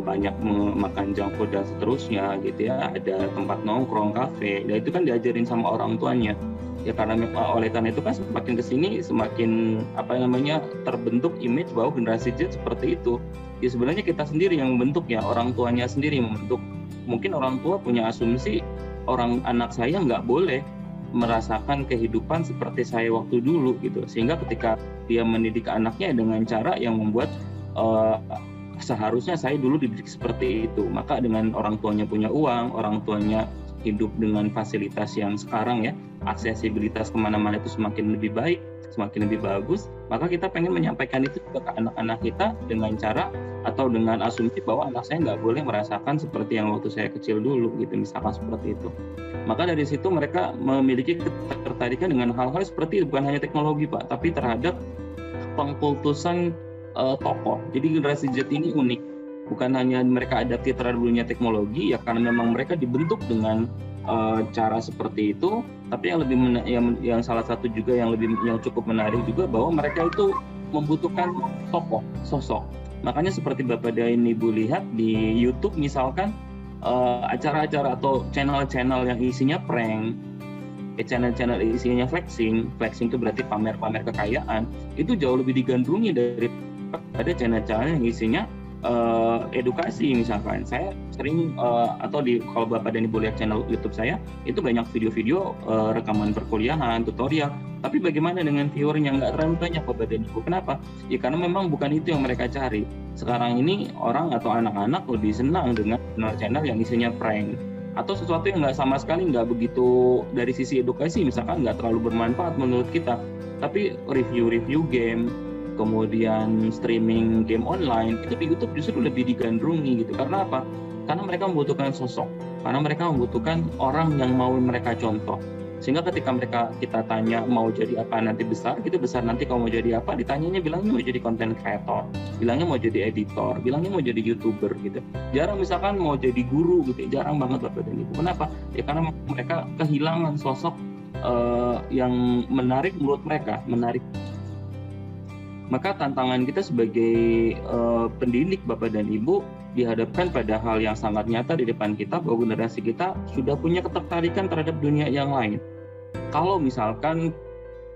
[SPEAKER 1] banyak makan junk food dan seterusnya gitu ya, ada tempat nongkrong, kafe, dan itu kan diajarin sama orang tuanya ya. Karena oleh karena itu kan semakin kesini semakin terbentuk image bahwa generasi Z seperti itu. Ya sebenarnya kita sendiri yang membentuk ya, orang tuanya sendiri membentuk. Mungkin orang tua punya asumsi anak saya nggak boleh merasakan kehidupan seperti saya waktu dulu gitu, sehingga ketika dia mendidik anaknya dengan cara yang membuat seharusnya saya dulu dididik seperti itu, maka dengan orang tuanya punya uang, orang tuanya hidup dengan fasilitas yang sekarang ya, aksesibilitas kemana-mana itu semakin lebih baik, semakin lebih bagus, maka kita pengen menyampaikan itu ke anak-anak kita dengan cara atau dengan asumsi bahwa anak saya nggak boleh merasakan seperti yang waktu saya kecil dulu gitu, misalkan seperti itu. Maka dari situ mereka memiliki ketertarikan dengan hal-hal seperti itu, bukan hanya teknologi Pak, tapi terhadap pengkultusan tokoh. Jadi generasi Z ini unik, bukan hanya mereka adaptif terhadap dunia teknologi ya, karena memang mereka dibentuk dengan cara seperti itu, tapi yang lebih yang salah satu juga yang cukup menarik juga bahwa mereka itu membutuhkan tokoh, sosok. Makanya seperti Bapak dan Ibu lihat di YouTube misalkan, acara-acara atau channel-channel yang isinya prank, channel-channel isinya flexing itu berarti pamer-pamer kekayaan, itu jauh lebih digandrungi daripada channel-channel yang isinya edukasi. Misalkan saya sering kalau Bapak dan Ibu lihat channel YouTube saya, itu banyak video-video rekaman perkuliahan, tutorial, tapi bagaimana dengan viewernya? Nggak terlalu banyak Bapak dan Ibu. Kenapa? Ya karena memang bukan itu yang mereka cari. Sekarang ini orang atau anak-anak lebih senang dengan channel yang isinya prank atau sesuatu yang sama sekali nggak begitu dari sisi edukasi, misalkan nggak terlalu bermanfaat menurut kita, tapi review game, kemudian streaming game online, itu di YouTube justru lebih digandrungi gitu. Karena apa? Karena mereka membutuhkan sosok, karena mereka membutuhkan orang yang mau mereka contoh. Sehingga ketika kita tanya mau jadi apa nanti besar, gitu besar nanti kamu mau jadi apa, ditanyanya bilangnya mau jadi content creator, bilangnya mau jadi editor, bilangnya mau jadi YouTuber gitu. Jarang misalkan mau jadi guru gitu, jarang banget Bapak dan Ibu. Kenapa? Ya karena mereka kehilangan sosok yang menarik menurut mereka, menarik. Maka tantangan kita sebagai pendidik Bapak dan Ibu dihadapkan pada hal yang sangat nyata di depan kita, bahwa generasi kita sudah punya ketertarikan terhadap dunia yang lain. Kalau misalkan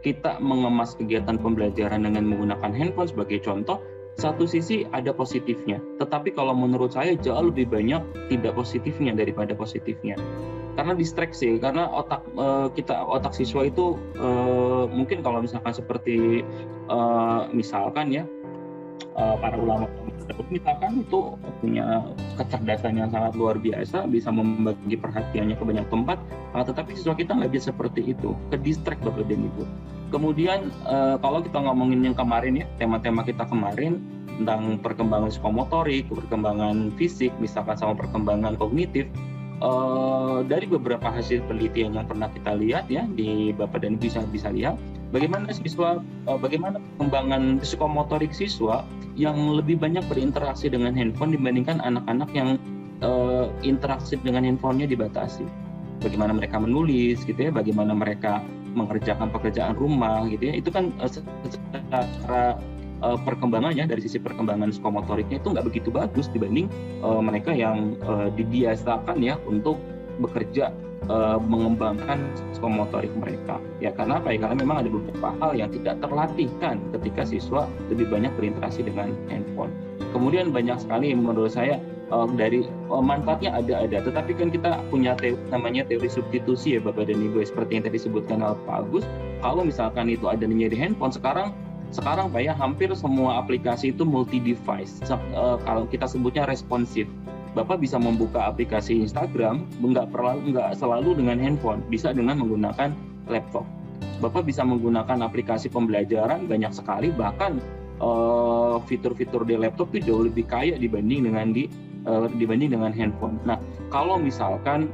[SPEAKER 1] kita mengemas kegiatan pembelajaran dengan menggunakan handphone sebagai contoh, satu sisi ada positifnya, tetapi kalau menurut saya jauh lebih banyak tidak positifnya daripada positifnya. Karena distraksi, karena otak siswa itu mungkin kalau misalkan seperti misalkan ya para ulama misalkan itu punya kecerdasan yang sangat luar biasa, bisa membagi perhatiannya ke banyak tempat, tetapi siswa kita nggak bisa seperti itu, ke distract Bapak dan Ibu. Kemudian kalau kita ngomongin yang kemarin ya, tema-tema kita kemarin tentang perkembangan psikomotorik, perkembangan fisik, misalkan sama perkembangan kognitif, dari beberapa hasil penelitian yang pernah kita lihat ya, di Bapak dan Ibu bisa lihat bagaimana perkembangan psikomotorik siswa yang lebih banyak berinteraksi dengan handphone dibandingkan anak-anak yang interaksi dengan handphonenya dibatasi. Bagaimana mereka menulis gitu ya, bagaimana mereka mengerjakan pekerjaan rumah gitu ya, itu kan secara perkembangannya dari sisi perkembangan psikomotoriknya itu nggak begitu bagus dibanding mereka yang dibiasakan ya untuk bekerja mengembangkan psikomotorik mereka. Ya karena apa ya? Karena memang ada beberapa hal yang tidak terlatihkan ketika siswa lebih banyak berinteraksi dengan handphone. Kemudian banyak sekali menurut saya dari manfaatnya ada, tetapi kan kita punya namanya teori substitusi ya Bapak dan Ibu, seperti yang tadi disebutkan oleh Pak Agus. Kalau misalkan itu adanya di handphone sekarang Pak ya, hampir semua aplikasi itu multi device. Kalau kita sebutnya responsif. Bapak bisa membuka aplikasi Instagram nggak selalu dengan handphone, bisa dengan menggunakan laptop. Bapak bisa menggunakan aplikasi pembelajaran banyak sekali, bahkan fitur-fitur di laptop itu jauh lebih kaya dibanding dengan handphone. Nah, kalau misalkan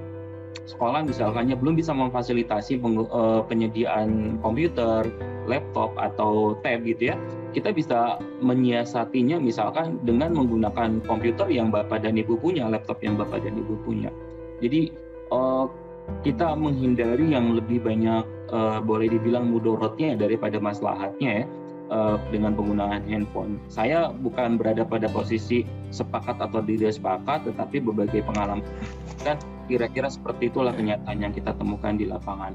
[SPEAKER 1] sekolah misalkannya belum bisa memfasilitasi penyediaan komputer, laptop atau tab gitu ya, kita bisa menyiasatinya misalkan dengan menggunakan komputer yang Bapak dan Ibu punya, laptop yang Bapak dan Ibu punya. Jadi kita menghindari yang lebih banyak boleh dibilang mudorotnya daripada maslahatnya ya dengan penggunaan handphone. Saya bukan berada pada posisi sepakat atau tidak sepakat, tetapi berbagai pengalaman kan kira-kira seperti itulah kenyataan yang kita temukan di lapangan.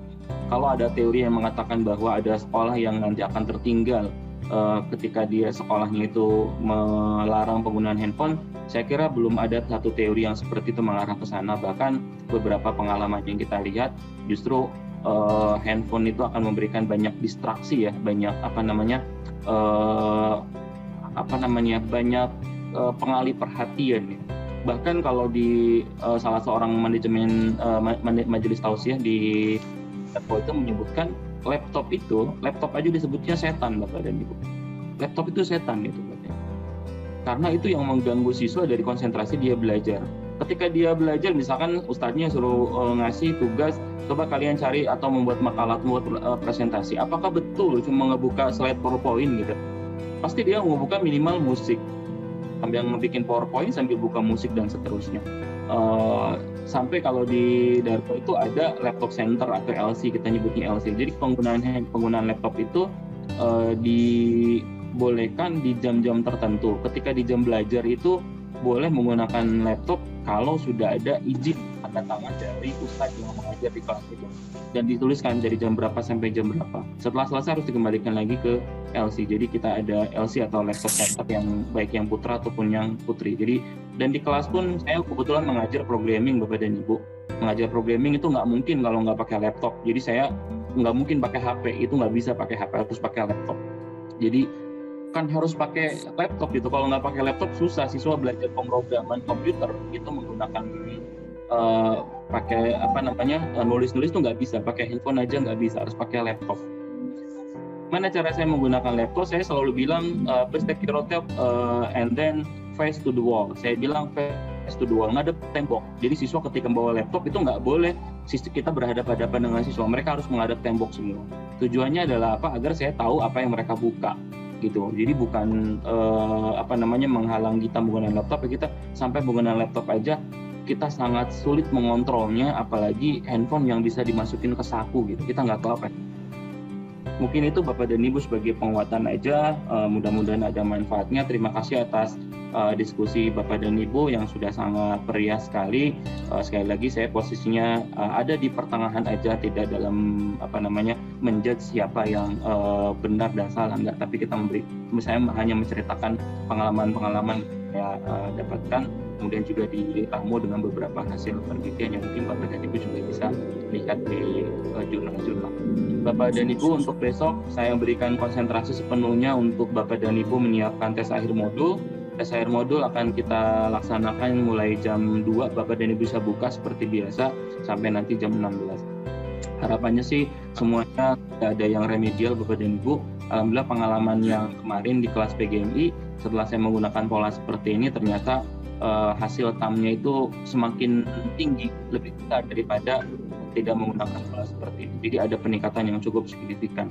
[SPEAKER 1] Kalau ada teori yang mengatakan bahwa ada sekolah yang nanti akan tertinggal ketika dia sekolahnya itu melarang penggunaan handphone, saya kira belum ada satu teori yang seperti itu mengarah ke sana. Bahkan beberapa pengalaman yang kita lihat justru handphone itu akan memberikan banyak distraksi ya, banyak banyak pengalih perhatian ya. Bahkan kalau di salah seorang manajemen majelis tausiah di Depok itu menyebutkan laptop aja disebutnya setan Bapak dan Ibu. Laptop itu setan gitu Bapak. Karena itu yang mengganggu siswa dari konsentrasi dia belajar. Ketika dia belajar misalkan ustadznya suruh ngasih tugas, coba kalian cari atau membuat makalah, membuat presentasi. Apakah betul cuma ngebuka slide PowerPoint gitu? Pasti dia ngebuka minimal musik. Sambil bikin PowerPoint sambil buka musik dan seterusnya. Sampai kalau di Darko itu ada laptop center atau LC, kita nyebutnya LC. Jadi penggunaan laptop itu dibolehkan di jam-jam tertentu. Ketika di jam belajar itu boleh menggunakan laptop kalau sudah ada izin tanda tangan dari ustadz yang mengajar di kelas itu dan dituliskan dari jam berapa sampai jam berapa. Setelah selesai harus dikembalikan lagi ke LC. Jadi kita ada LC atau laptop center yang baik yang putra ataupun yang putri. Jadi dan di kelas pun saya kebetulan mengajar programming Bapak dan Ibu. Mengajar programming itu nggak mungkin kalau nggak pakai laptop. Jadi saya nggak mungkin pakai HP, itu nggak bisa pakai HP, harus pakai laptop. Jadi kan harus pakai laptop gitu. Kalau nggak pakai laptop susah siswa belajar pemrograman komputer itu menggunakan pakai nulis-nulis tuh nggak bisa, pakai handphone aja nggak bisa, harus pakai laptop. Mana cara saya menggunakan laptop? Saya selalu bilang please take your laptop and then face to the wall. Saya bilang face to the wall, ngadep tembok. Jadi siswa ketika membawa laptop itu nggak boleh kita berhadapan-hadapan dengan siswa, mereka harus menghadap tembok semua. Tujuannya adalah apa? Agar saya tahu apa yang mereka buka gitu. Jadi bukan menghalang kita menggunakan laptop, kita sampai menggunakan laptop aja kita sangat sulit mengontrolnya, apalagi handphone yang bisa dimasukin ke saku gitu, kita nggak tahu apa. Mungkin itu Bapak dan Ibu sebagai penguatan aja, mudah-mudahan ada manfaatnya. Terima kasih atas diskusi Bapak dan Ibu yang sudah sangat meriah sekali. Sekali lagi saya posisinya ada di pertengahan aja, tidak dalam menjudge siapa yang benar dan salah, enggak, tapi saya hanya menceritakan pengalaman-pengalaman yang saya dapatkan, kemudian juga diramu dengan beberapa hasil penelitian yang mungkin Bapak dan Ibu juga bisa lihat di jurnal-jurnal. Bapak dan Ibu, untuk besok saya berikan konsentrasi sepenuhnya untuk Bapak dan Ibu menyiapkan tes akhir modul. Tes akhir modul akan kita laksanakan mulai jam 2, Bapak dan Ibu bisa buka seperti biasa sampai nanti jam 16. Harapannya sih semuanya tidak ada yang remedial Bapak dan Ibu. Alhamdulillah pengalaman yang kemarin di kelas PGMI, setelah saya menggunakan pola seperti ini, ternyata hasil TAM-nya itu semakin tinggi, lebih besar daripada tidak menggunakan pola seperti ini. Jadi ada peningkatan yang cukup signifikan.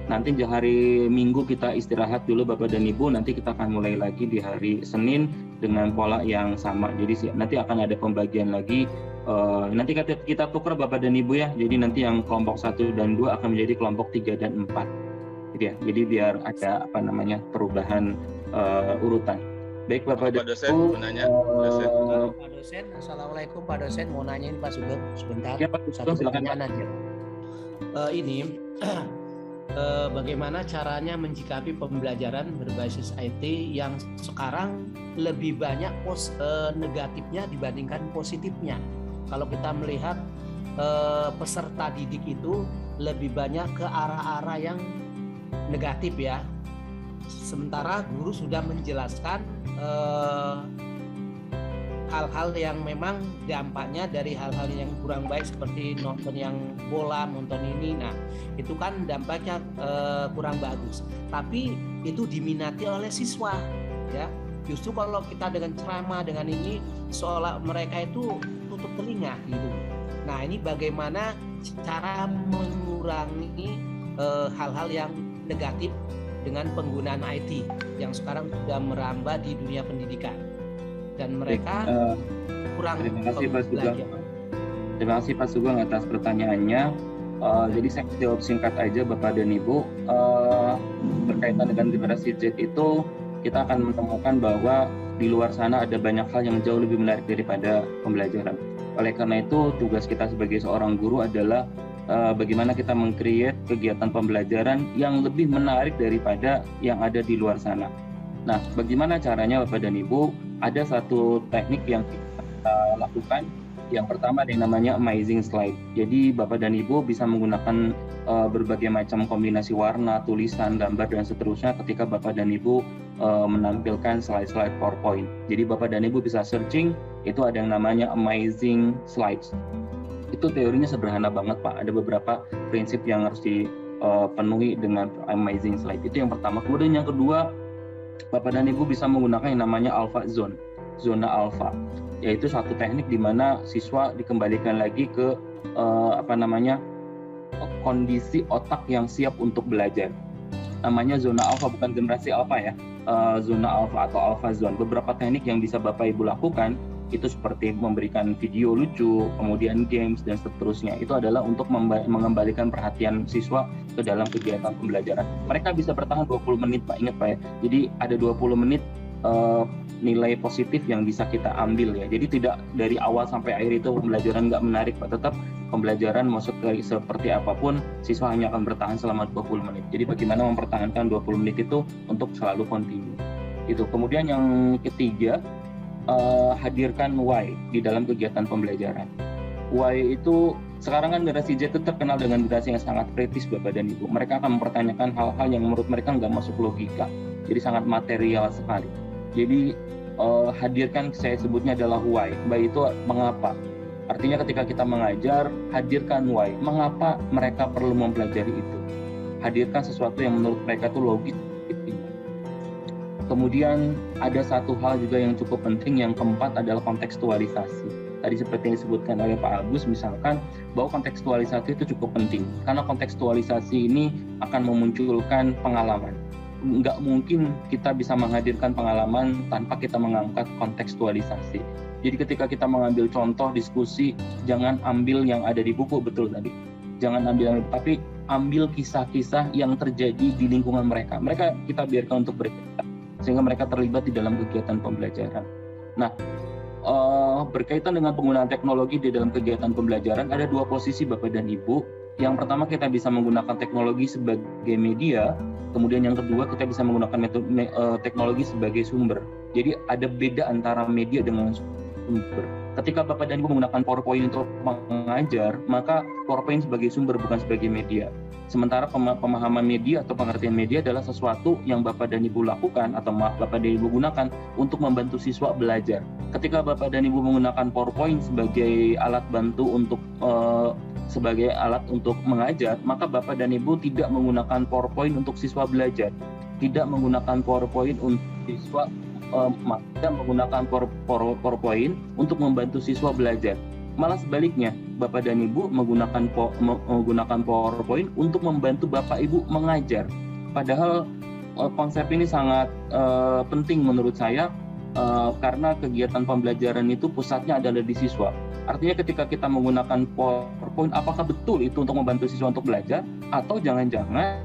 [SPEAKER 1] Nanti di hari Minggu kita istirahat dulu Bapak dan Ibu, nanti kita akan mulai lagi di hari Senin dengan pola yang sama. Jadi nanti akan ada pembagian lagi, nanti kita tukar Bapak dan Ibu ya. Jadi nanti yang kelompok 1 dan 2 akan menjadi kelompok 3 dan 4. gitu ya. Jadi biar ada perubahan urutan. Baik Bapak
[SPEAKER 6] dosen mau nanya.
[SPEAKER 9] Pak dosen, assalamualaikum Pak dosen, mau nanya ini Pak Sugeng sebentar.
[SPEAKER 1] Ya, Pak
[SPEAKER 9] Satu
[SPEAKER 1] Sugeng, silakan,
[SPEAKER 9] pertanyaan aja. Bagaimana caranya menyikapi pembelajaran berbasis IT yang sekarang lebih banyak negatifnya dibandingkan positifnya? Kalau kita melihat peserta didik itu lebih banyak ke arah-arah yang negatif ya. Sementara guru sudah menjelaskan hal-hal yang memang dampaknya dari hal-hal yang kurang baik seperti nonton yang bola, nonton ini. Nah, itu kan dampaknya kurang bagus. Tapi itu diminati oleh siswa, ya. Justru kalau kita dengan ceramah dengan ini seolah mereka itu tutup telinga gitu. Nah, ini bagaimana cara mengurangi hal-hal yang negatif dengan penggunaan IT yang sekarang sudah merambah di dunia pendidikan dan mereka kurang belajar.
[SPEAKER 1] Terima kasih Pak Sugeng atas pertanyaannya. Jadi saya jawab singkat aja Bapak dan Ibu. Berkaitan dengan generasi Z itu kita akan menemukan bahwa di luar sana ada banyak hal yang jauh lebih menarik daripada pembelajaran. Oleh karena itu tugas kita sebagai seorang guru adalah bagaimana kita meng-create kegiatan pembelajaran yang lebih menarik daripada yang ada di luar sana. Nah, bagaimana caranya Bapak dan Ibu? Ada satu teknik yang kita lakukan. Yang pertama ada yang namanya amazing slide. Jadi Bapak dan Ibu bisa menggunakan berbagai macam kombinasi warna, tulisan, gambar, dan seterusnya ketika Bapak dan Ibu menampilkan slide-slide PowerPoint. Jadi Bapak dan Ibu bisa searching, itu ada yang namanya amazing slides. Itu teorinya sederhana banget Pak. Ada beberapa prinsip yang harus dipenuhi dengan amazing slide. Itu yang pertama. Kemudian yang kedua, Bapak dan Ibu bisa menggunakan yang namanya alpha zone, zona alpha, yaitu satu teknik di mana siswa dikembalikan lagi ke kondisi otak yang siap untuk belajar. Namanya zona alpha, bukan generasi alpha ya. Zona alpha atau alpha zone. Beberapa teknik yang bisa Bapak Ibu lakukan itu seperti memberikan video lucu, kemudian games dan seterusnya. Itu adalah untuk mengembalikan perhatian siswa ke dalam kegiatan pembelajaran. Mereka bisa bertahan 20 menit Pak, ingat Pak ya. Jadi ada 20 menit nilai positif yang bisa kita ambil ya. Jadi tidak dari awal sampai akhir itu pembelajaran nggak menarik Pak. Tetap pembelajaran maksud seperti apapun, siswa hanya akan bertahan selama 20 menit. Jadi bagaimana mempertahankan 20 menit itu untuk selalu continue. Itu. Kemudian yang ketiga, hadirkan why di dalam kegiatan pembelajaran. Why itu sekarang kan generasi Z itu terkenal dengan generasi yang sangat kritis Bapak dan Ibu. Mereka akan mempertanyakan hal-hal yang menurut mereka nggak masuk logika. Jadi sangat material sekali. Jadi hadirkan, saya sebutnya adalah why. Why itu mengapa. Artinya ketika kita mengajar, hadirkan why. Mengapa mereka perlu mempelajari itu. Hadirkan sesuatu yang menurut mereka itu logis. Kemudian ada satu hal juga yang cukup penting, yang keempat adalah kontekstualisasi. Tadi seperti yang disebutkan oleh Pak Agus misalkan, bahwa kontekstualisasi itu cukup penting. Karena kontekstualisasi ini akan memunculkan pengalaman. Nggak mungkin kita bisa menghadirkan pengalaman tanpa kita mengangkat kontekstualisasi. Jadi ketika kita mengambil contoh diskusi, jangan ambil yang ada di buku, betul tadi. Jangan ambil, tapi ambil kisah-kisah yang terjadi di lingkungan mereka. Mereka kita biarkan untuk bercerita, sehingga mereka terlibat di dalam kegiatan pembelajaran. Nah, berkaitan dengan penggunaan teknologi di dalam kegiatan pembelajaran, ada dua posisi Bapak dan Ibu. Yang pertama, kita bisa menggunakan teknologi sebagai media. Kemudian yang kedua, kita bisa menggunakan teknologi sebagai sumber. Jadi ada beda antara media dengan sumber. Ketika Bapak dan Ibu menggunakan PowerPoint untuk mengajar, maka PowerPoint sebagai sumber, bukan sebagai media. Sementara pemahaman media atau pengertian media adalah sesuatu yang Bapak dan Ibu lakukan atau Bapak dan Ibu gunakan untuk membantu siswa belajar. Ketika Bapak dan Ibu menggunakan PowerPoint sebagai alat bantu untuk sebagai alat untuk mengajar, maka Bapak dan Ibu tidak menggunakan PowerPoint untuk siswa belajar. Tidak menggunakan PowerPoint untuk siswa tidak menggunakan PowerPoint untuk membantu siswa belajar. Malah sebaliknya, Bapak dan Ibu menggunakan PowerPoint untuk membantu Bapak Ibu mengajar. Padahal konsep ini sangat penting menurut saya, karena kegiatan pembelajaran itu pusatnya adalah di siswa. Artinya ketika kita menggunakan PowerPoint, apakah betul itu untuk membantu siswa untuk belajar, atau jangan-jangan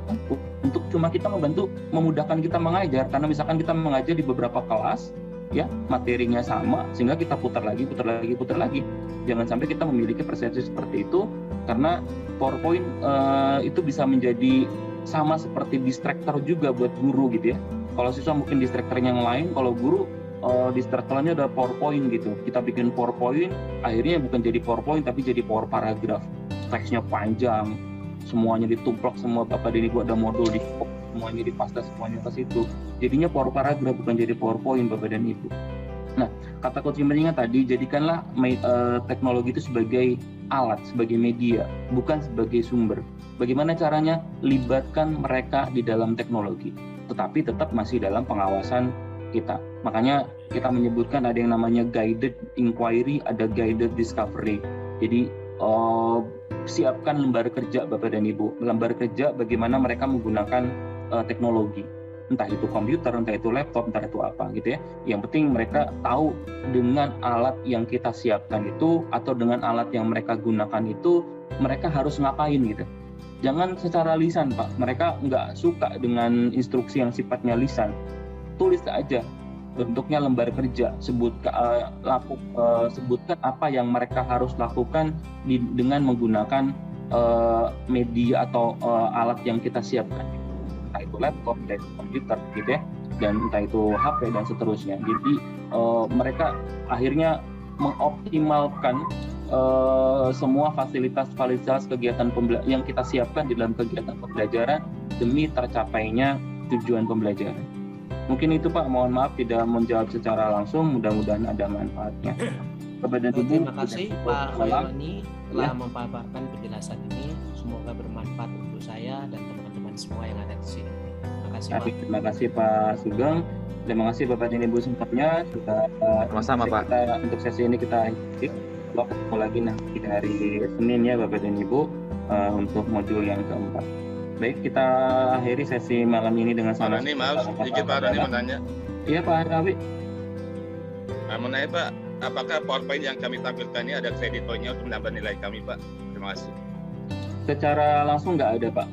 [SPEAKER 1] untuk cuma kita membantu memudahkan kita mengajar, karena misalkan kita mengajar di beberapa kelas ya materinya sama sehingga kita putar lagi. Jangan sampai kita memiliki persepsi seperti itu, karena PowerPoint itu bisa menjadi sama seperti distraktor juga buat guru gitu ya. Kalau siswa mungkin distraktornya yang lain, kalau guru distraktornya ada PowerPoint gitu. Kita bikin PowerPoint, akhirnya bukan jadi PowerPoint tapi jadi power paragraph. Teksnya panjang, semuanya ditumplak, semua Bapak dan Ibu ada modul di semuanya dipasta semuanya ke situ. Jadinya power paragraph bukan jadi PowerPoint Bapak dan Ibu. Nah, kata kunci pentingnya tadi, jadikanlah teknologi itu sebagai alat, sebagai media, bukan sebagai sumber. Bagaimana caranya? Libatkan mereka di dalam teknologi, tetapi tetap masih dalam pengawasan kita. Makanya kita menyebutkan ada yang namanya guided inquiry, ada guided discovery. Jadi siapkan lembar kerja Bapak dan Ibu, lembar kerja bagaimana mereka menggunakan teknologi, entah itu komputer, entah itu laptop, entah itu apa gitu ya. Yang penting mereka tahu dengan alat yang kita siapkan itu atau dengan alat yang mereka gunakan itu mereka harus ngapain gitu. Jangan secara lisan Pak, mereka nggak suka dengan instruksi yang sifatnya lisan. Tulis aja, bentuknya lembar kerja, sebutkan apa yang mereka harus lakukan dengan menggunakan media atau alat yang kita siapkan, entah itu laptop, entah itu komputer gitu ya, dan entah itu HP dan seterusnya. Jadi mereka akhirnya mengoptimalkan semua fasilitas kegiatan yang kita siapkan di dalam kegiatan pembelajaran demi tercapainya tujuan pembelajaran. Mungkin itu Pak, mohon maaf tidak menjawab secara langsung, mudah-mudahan ada manfaatnya. Kepada Ibu,
[SPEAKER 9] terima kasih Pak Khairwani telah memaparkan penjelasan ini. Semoga bermanfaat untuk saya dan teman-teman semua yang ada di sini. Terima kasih Pak.
[SPEAKER 1] Terima kasih Pak Sugeng. Terima kasih Bapak dan Ibu semuanya.
[SPEAKER 2] Sama-sama Pak.
[SPEAKER 1] Untuk sesi ini kita ketemu lagi nanti hari Senin ya Bapak dan Ibu untuk modul yang keempat. Baik, kita akhiri sesi malam ini dengan
[SPEAKER 6] Pak Rani, maaf sedikit Pak Rani mau nanya.
[SPEAKER 1] Iya Pak Rawi.
[SPEAKER 6] Mau nanya Pak, apakah PowerPoint yang kami tampilkan ini ada kreditornya untuk menambah nilai kami Pak? Terima kasih.
[SPEAKER 1] Secara langsung nggak ada Pak.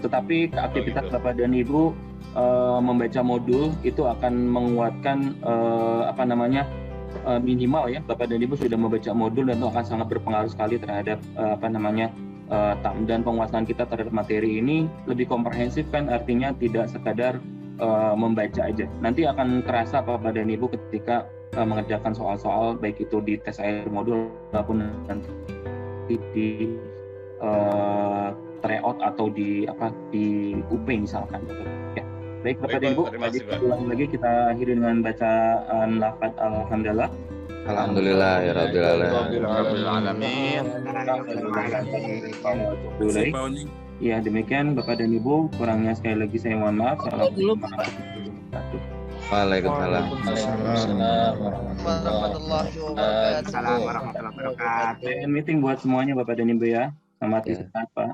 [SPEAKER 1] Tetapi aktivitas gitu. Bapak dan Ibu membaca modul itu akan menguatkan minimal ya Bapak dan Ibu sudah membaca modul dan itu akan sangat berpengaruh sekali terhadap dan penguasaan kita terhadap materi ini lebih komprehensif kan, artinya tidak sekadar membaca aja. Nanti akan terasa Bapak dan Ibu ketika mengerjakan soal-soal baik itu di tes akhir modul maupun nanti di tryout atau di UP misalkan ya. Baik Bapak dan Ibu, ulangi lagi kita akhiri dengan bacaan lafaz alhamdulillah.
[SPEAKER 2] Alhamdulillah ya rabbil alamin.
[SPEAKER 1] Ya demikian Bapak dan Ibu, kurangnya sekali lagi saya mohon maaf.
[SPEAKER 2] Waalaikumsalam
[SPEAKER 1] warahmatullahi wabarakatuh. Meeting buat semuanya Bapak dan Ibu ya. Selamat istirahat Pak.